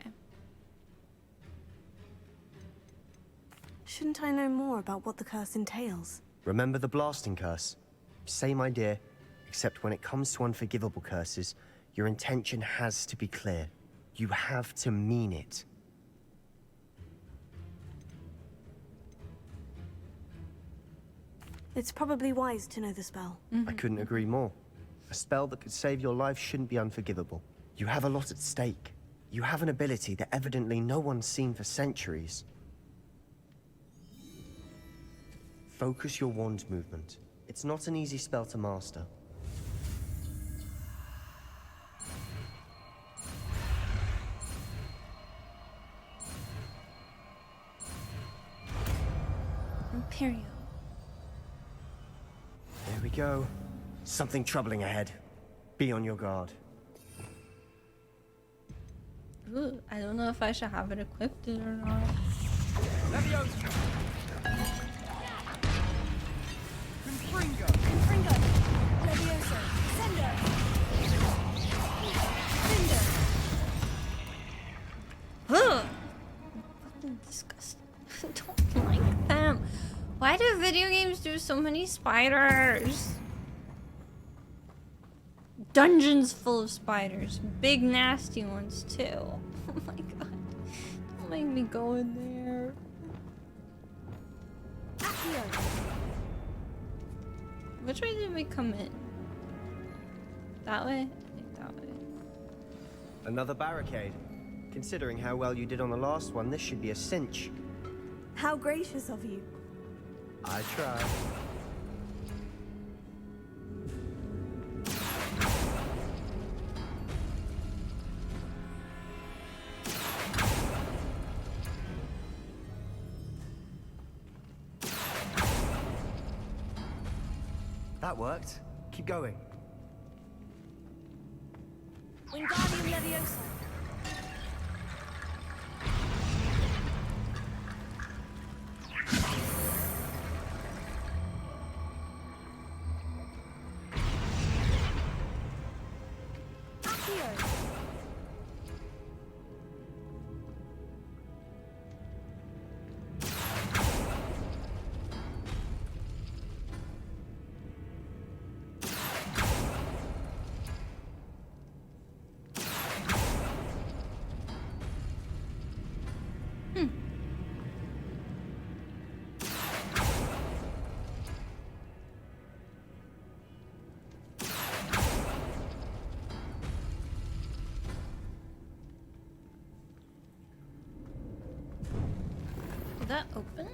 Shouldn't I know more about what the curse entails? Remember the blasting curse? Same idea, except when it comes to unforgivable curses, your intention has to be clear. You have to mean it. It's probably wise to know the spell. I couldn't agree more. A spell that could save your life shouldn't be unforgivable. You have a lot at stake. You have an ability that evidently no one's seen for centuries. Focus your wand movement. It's not an easy spell to master. Imperial. There we go. Something troubling ahead. Be on your guard. Ooh, I don't know if I should have it equipped or not. Confringo! Levioso! Sender! Cinder! Ugh! Fucking disgusting. I don't like them. Why do video games do so many spiders? Dungeons full of spiders. Big nasty ones too. Oh my god. Don't make me go in there. Which way did we come in? That way? I think that way. Another barricade. Considering how well you did on the last one, this should be a cinch. How gracious of you. I tried. That worked. Keep going. Wingardium Leviosa! That open?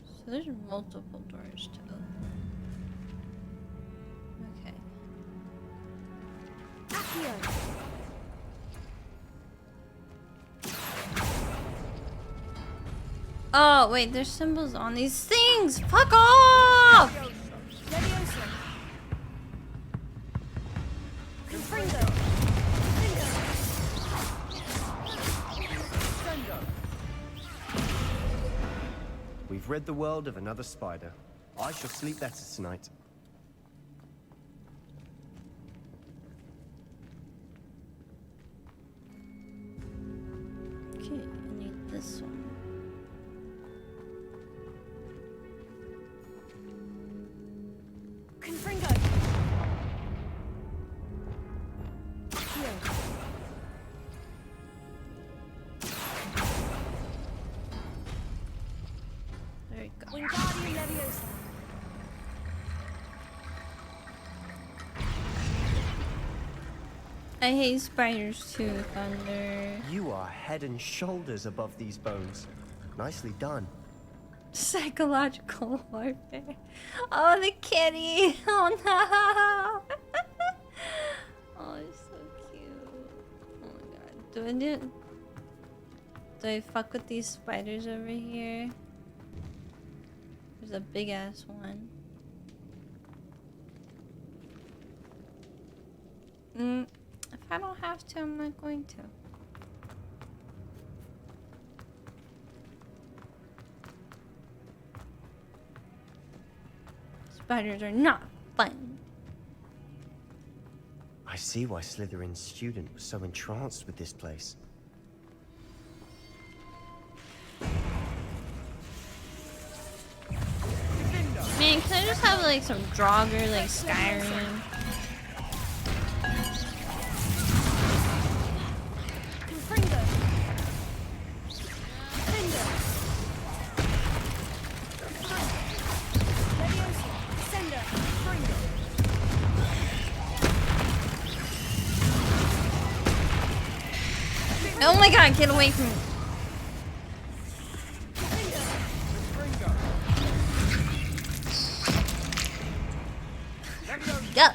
So there's multiple doors to open. Okay. Oh wait, there's symbols on these things! Fuck off! Leviosa! Confringo! We've rid the world of another spider. I shall sleep better tonight. Okay, I need this one. Confringo! There you go. Wingardium Leviosa! I hate spiders too, Thunder. You are head and shoulders above these bones. Nicely done. Psychological warfare. Oh, the kitty! Oh no! Oh, it's so cute. Oh my god. Do I fuck with these spiders over here? There's a big ass one. If I don't have to, I'm not going to. Spiders are not fun. I see why Slytherin's student was so entranced with this place. Man, can I just have like some Draugr, like Skyrim? Confringo! Cinder! Leviosa! Sender! Confringo! Oh my god, get away from me. Yuck.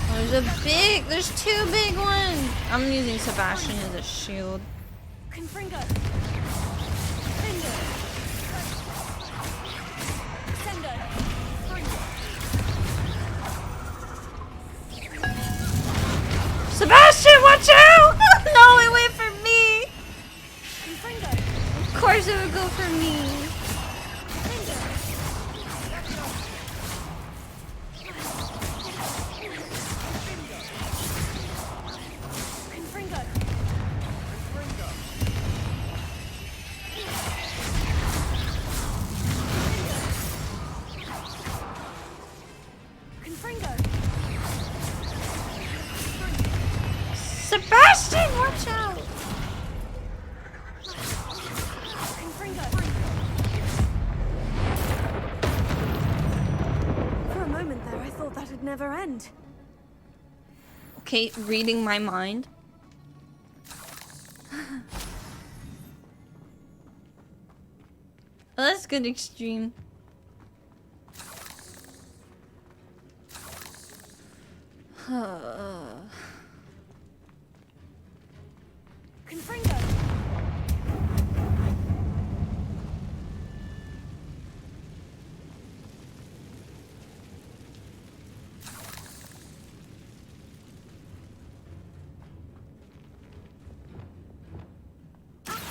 Oh, there's two big ones. I'm using Sebastian as a shield. Confringo! Cinder! Sender! Confringo! Sebastian, watch out! No, it went for me! Of course it would go for me. Sebastian, watch out! For a moment there, I thought that'd never end. Okay, reading my mind. Oh, that's good extreme.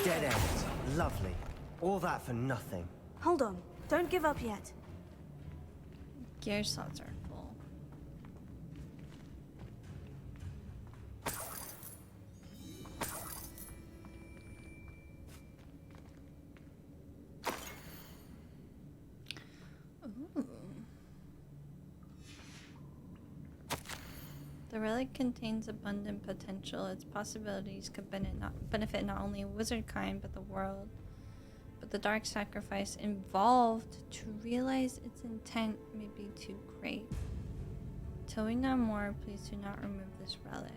Dead end. Lovely. All that for nothing. Hold on. Don't give up yet. Gear slots are full. Ooh. The relic contains abundant potential. Its possibilities could benefit not only wizard kind, but the world. But the dark sacrifice involved to realize its intent may be too great. Till we know more, please do not remove this relic.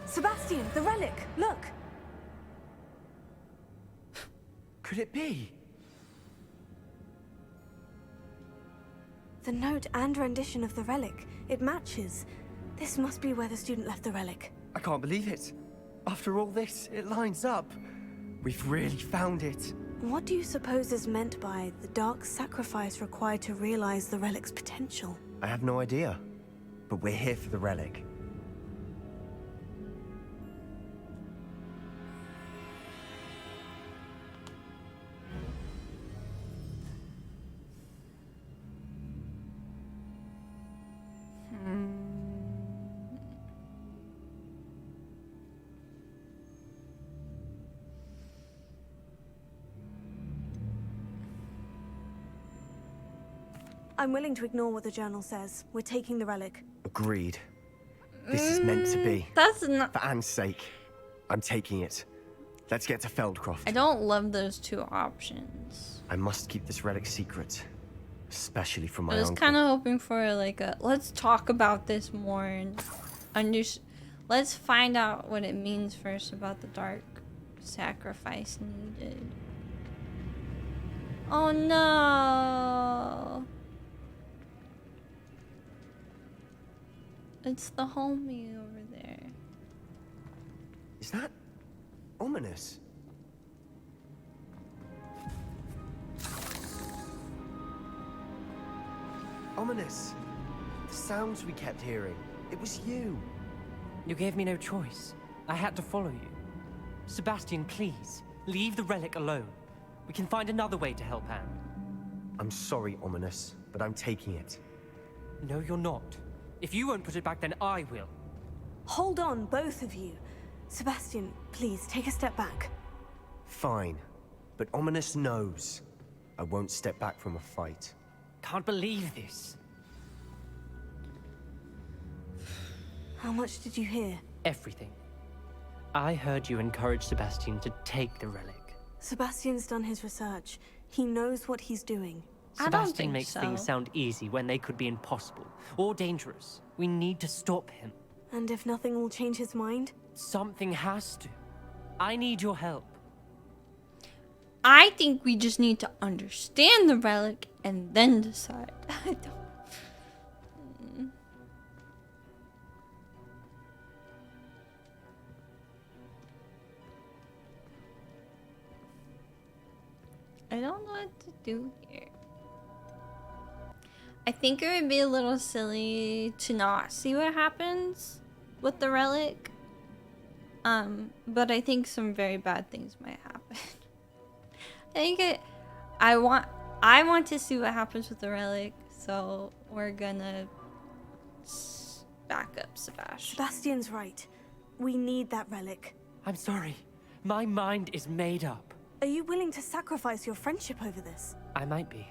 Sebastian, the relic! Look! Could it be? The note and rendition of the relic. It matches. This must be where the student left the relic. I can't believe it. After all this, it lines up. We've really found it. What do you suppose is meant by the dark sacrifice required to realize the relic's potential? I have no idea. But we're here for the relic. I'm willing to ignore what the journal says. We're taking the relic. Agreed. This is meant to be. That's not. For Anne's sake, I'm taking it. Let's get to Feldcroft. I don't love those two options. I must keep this relic secret, especially from my I was uncle. kind of hoping for like a let's talk about this more and let's find out what it means first about the dark sacrifice needed. Oh no. It's the homie over there. Is that ominous? Ominous. The sounds we kept hearing. It was you. You gave me no choice. I had to follow you. Sebastian, please, leave the relic alone. We can find another way to help Anne. I'm sorry, Ominous, but I'm taking it. No, you're not. If you won't put it back, then I will. Hold on, both of you. Sebastian, please, take a step back. Fine. But Ominous knows. I won't step back from a fight. Can't believe this. How much did you hear? Everything. I heard you encourage Sebastian to take the relic. Sebastian's done his research. He knows what he's doing. Sebastian makes things sound easy when they could be impossible or dangerous. We need to stop him. And if nothing will change his mind? Something has to. I need your help. I think we just need to understand the relic and then decide. I don't. I don't know what to do here. I think it would be a little silly to not see what happens with the relic. But I think some very bad things might happen. I want to see what happens with the relic, so we're gonna back up Sebastian. Sebastian's right. We need that relic. I'm sorry. My mind is made up. Are you willing to sacrifice your friendship over this? I might be.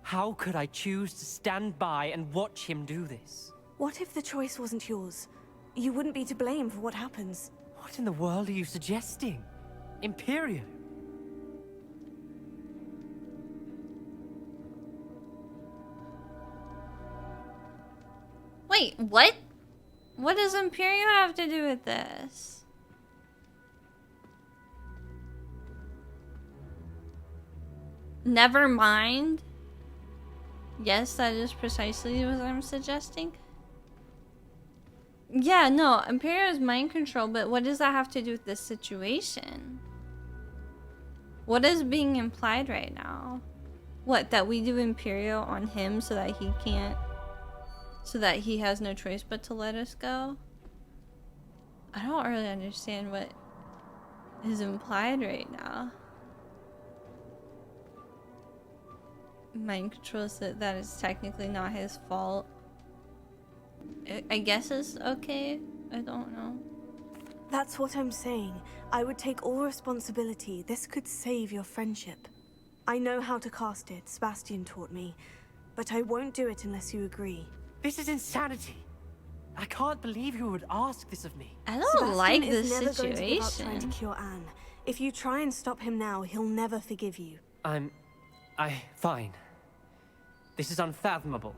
How could I choose to stand by and watch him do this? What if the choice wasn't yours? You wouldn't be to blame for what happens. What in the world are you suggesting? Imperial? Wait, what? What does Imperial have to do with this? Never mind. Yes, that is precisely what I'm suggesting. Yeah, no, Imperial is mind control, but what does that have to do with this situation? What is being implied right now? What, that we do Imperial on him so that he can't, so that he has no choice but to let us go? I don't really understand what is implied right now. Mind control said that is technically not his fault. I guess it's okay. I don't know. That's what I'm saying. I would take all responsibility. This could save your friendship. I know how to cast it. Sebastian taught me. But I won't do it unless you agree. This is insanity. I can't believe you would ask this of me. I don't Sebastian like is this never going to give up situation. trying to cure Anne. If you try and stop him now, he'll never forgive you. Fine. This is unfathomable.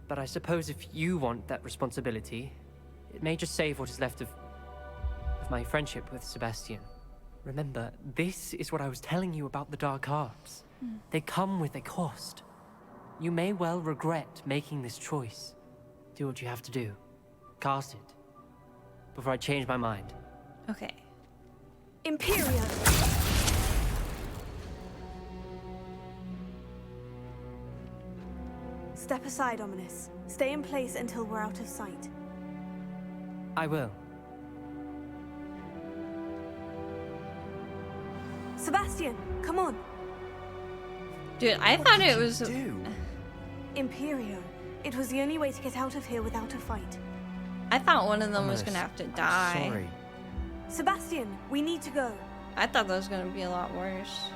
But I suppose if you want that responsibility, it may just save what is left of my friendship with Sebastian. Remember, this is what I was telling you about the dark arts. They come with a cost. You may well regret making this choice. Do what you have to do. Cast it. Before I change my mind. Okay. Imperial! Step aside, Ominous. Stay in place until we're out of sight. I will. Sebastian, come on. Dude, I thought it was... Imperio. It was the only way to get out of here without a fight. I thought one of them was gonna have to die. Sorry. Sebastian, we need to go. I thought that was gonna be a lot worse.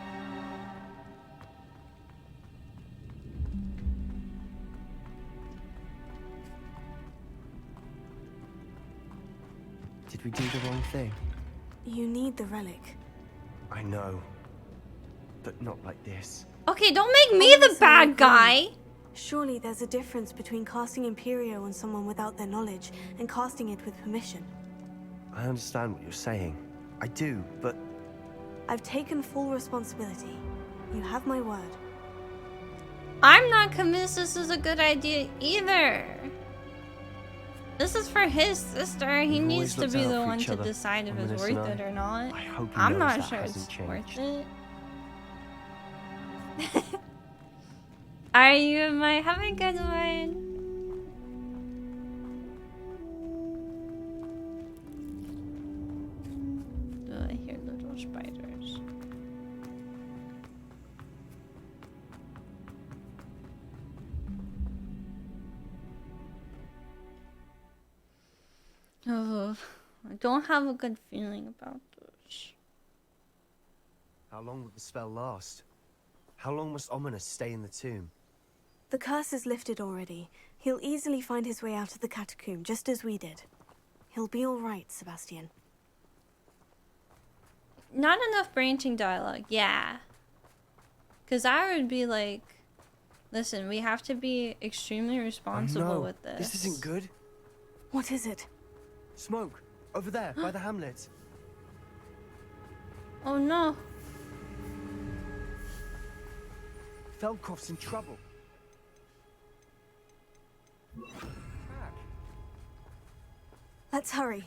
Did we do the wrong thing? You need the relic. I know. But not like this. Okay, don't make me the bad guy. Surely there's a difference between casting Imperio on someone without their knowledge and casting it with permission. I understand what you're saying. I do, but... I've taken full responsibility. You have my word. I'm not convinced this is a good idea either. This is for his sister. He needs to be the one to decide if it's worth it or not. I'm not sure it's worth it. Are you in my have a good one? Oh, I hear little spiders. Oh, I don't have a good feeling about this. How long will the spell last? How long must Ominous stay in the tomb? The curse is lifted already. He'll easily find his way out of the catacomb, just as we did. He'll be all right, Sebastian. Not enough branching dialogue, yeah. Because I would be like, listen, we have to be extremely responsible with this. This isn't good. What is it? Smoke! Over there, by the hamlet. Oh no. Feldcroft's in trouble. Let's hurry.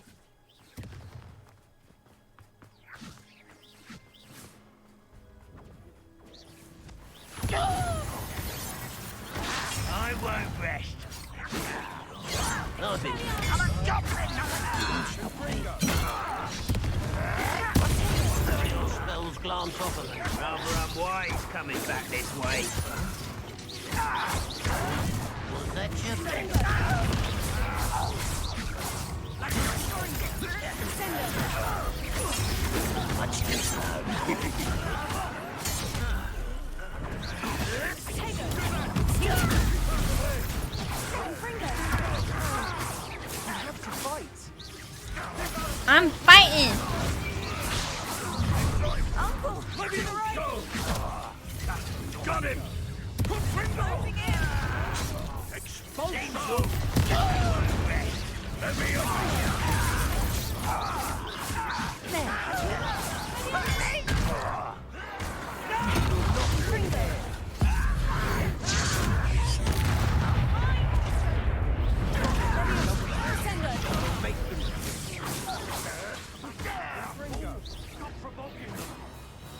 won't rest. I'm a goblin. Your spells glance off of me. Rather unwise coming back this way. Was that your friend? Much too slow. I'm fighting. Uncle, Let me go. Got him. Exposure. Let me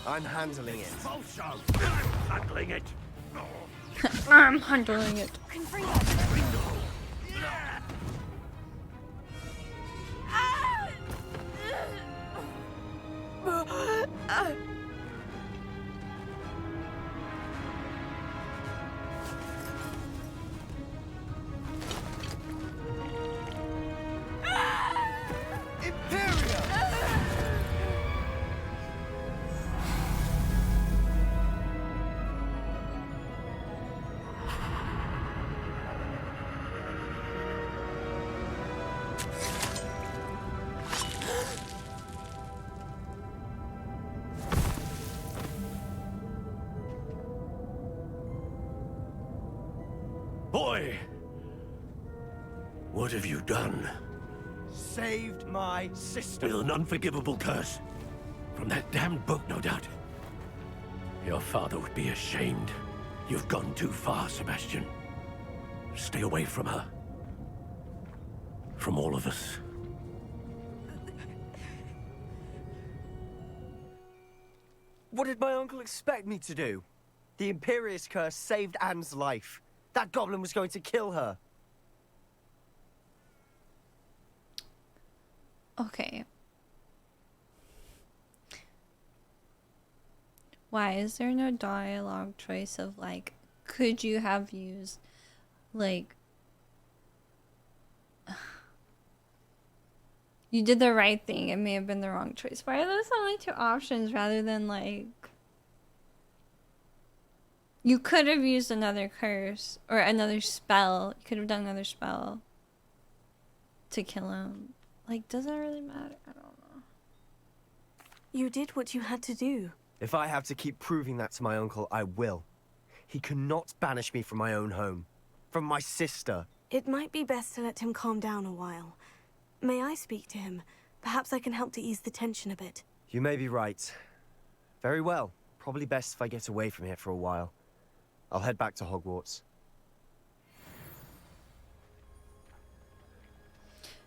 I'm handling it. Handling it. I'm handling it. Boy! What have you done? Saved my sister. With an unforgivable curse. From that damned book, no doubt. Your father would be ashamed. You've gone too far, Sebastian. Stay away from her. From all of us. What did my uncle expect me to do? The Imperious curse saved Anne's life. That goblin was going to kill her. Okay. Why is there no dialogue choice of like, could you have used like, you did the right thing, it may have been the wrong choice. Why are those only two options rather than like, you could have used another curse or another spell. You could have done another spell to kill him. Like, does it really matter? I don't know. You did what you had to do. If I have to keep proving that to my uncle, I will. He cannot banish me from my own home. From my sister. It might be best to let him calm down a while. May I speak to him? Perhaps I can help to ease the tension a bit. You may be right. Very well. Probably best if I get away from here for a while. I'll head back to Hogwarts.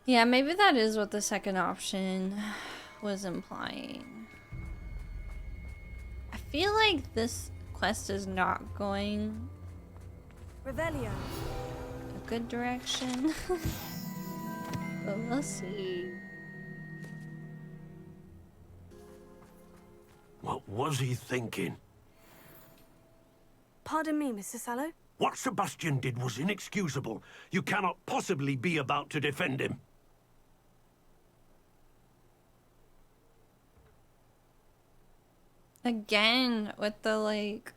Yeah, maybe that is what the second option was implying. I feel like this quest is not going Revelio. a good direction. But we'll see. What was he thinking? Pardon me, Mr. Sallow? What Sebastian did was inexcusable. You cannot possibly be about to defend him. Again, with the like,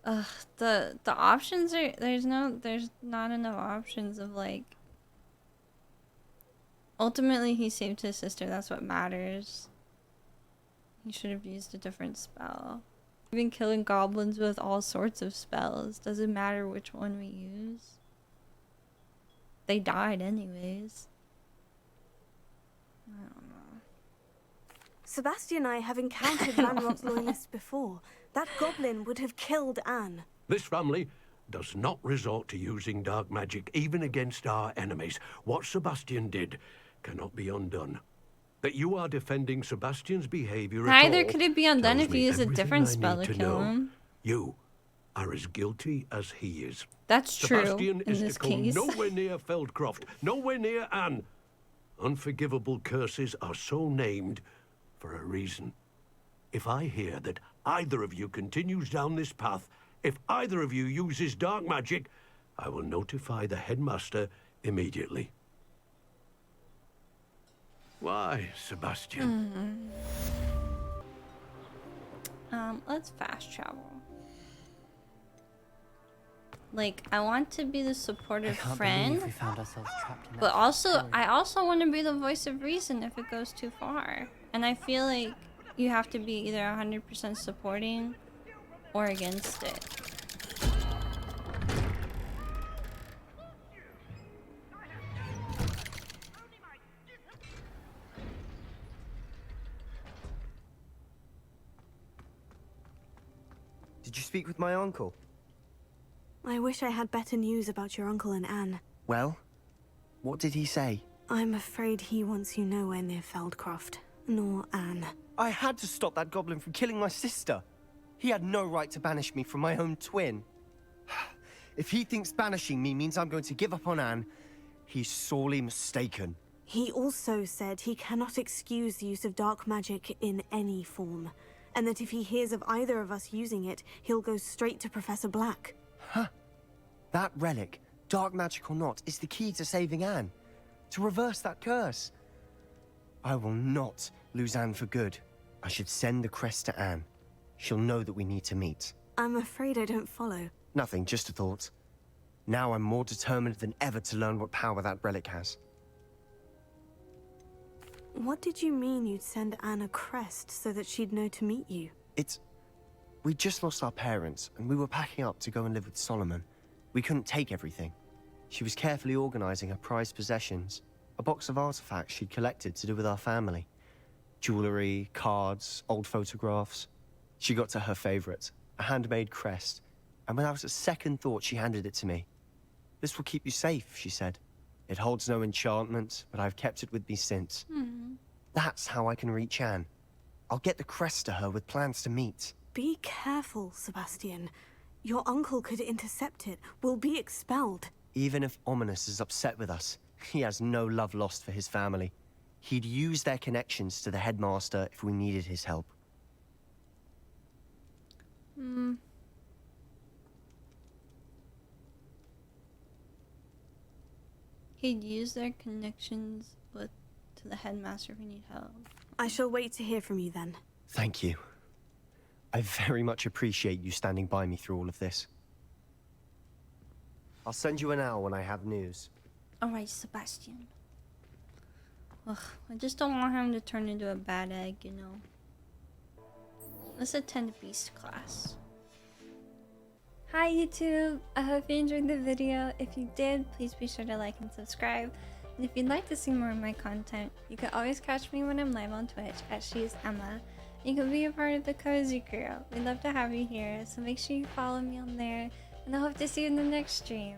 the options are, there's not enough options of like, ultimately he saved his sister, that's what matters. He should have used a different spell. Even killing goblins with all sorts of spells, doesn't matter which one we use. They died anyways. I don't know. Sebastian and I have encountered Lanrot's loyalists before. That goblin would have killed Anne. This family does not resort to using dark magic even against our enemies. What Sebastian did cannot be undone. That you are defending Sebastian's behavior at Neither all could it be undone tells if me you use a everything different I spell need to to kill know. him. You are as guilty as he is. That's true Sebastian in is this to go case. nowhere near Feldcroft, nowhere near Anne. Unforgivable curses are so named for a reason. If I hear that either of you continues down this path, if either of you uses dark magic, I will notify the headmaster immediately. Why, Sebastian? Let's fast travel. Like, I want to be the supportive I can't friend, believe we found ourselves trapped in that but also, story. I also want to be the voice of reason if it goes too far. And I feel like you have to be either 100% supporting or against it. Did you speak with my uncle? I wish I had better news about your uncle and Anne. Well, what did he say? I'm afraid he wants you nowhere near Feldcroft, nor Anne. I had to stop that goblin from killing my sister. He had no right to banish me from my own twin. If he thinks banishing me means I'm going to give up on Anne, he's sorely mistaken. He also said he cannot excuse the use of dark magic in any form, and that if he hears of either of us using it, he'll go straight to Professor Black. Huh. That relic, dark magic or not, is the key to saving Anne. To reverse that curse. I will not lose Anne for good. I should send the crest to Anne. She'll know that we need to meet. I'm afraid I don't follow. Nothing, just a thought. Now I'm more determined than ever to learn what power that relic has. What did you mean you'd send Anne a crest so that she'd know to meet you? We just lost our parents, and we were packing up to go and live with Solomon. We couldn't take everything. She was carefully organizing her prized possessions, a box of artifacts she'd collected to do with our family. Jewelry, cards, old photographs. She got to her favorite, a handmade crest, and without a second thought she handed it to me. "This will keep you safe," she said. "It holds no enchantment, but I've kept it with me since." That's how I can reach Anne. I'll get the crest to her with plans to meet. Be careful, Sebastian. Your uncle could intercept it. We'll be expelled. Even if Ominous is upset with us, he has no love lost for his family. He'd use their connections to the headmaster if we needed his help. He'd use their connections to the headmaster if we need help. I shall wait to hear from you then. Thank you. I very much appreciate you standing by me through all of this. I'll send you an owl when I have news. Alright, Sebastian. Ugh, I just don't want him to turn into a bad egg, you know. Let's attend Beast class. Hi YouTube! I hope you enjoyed the video. If you did, please be sure to like and subscribe. And if you'd like to see more of my content, you can always catch me when I'm live on Twitch at ShesEmma. You can be a part of the Cozy Crew. We'd love to have you here, so make sure you follow me on there. And I hope to see you in the next stream.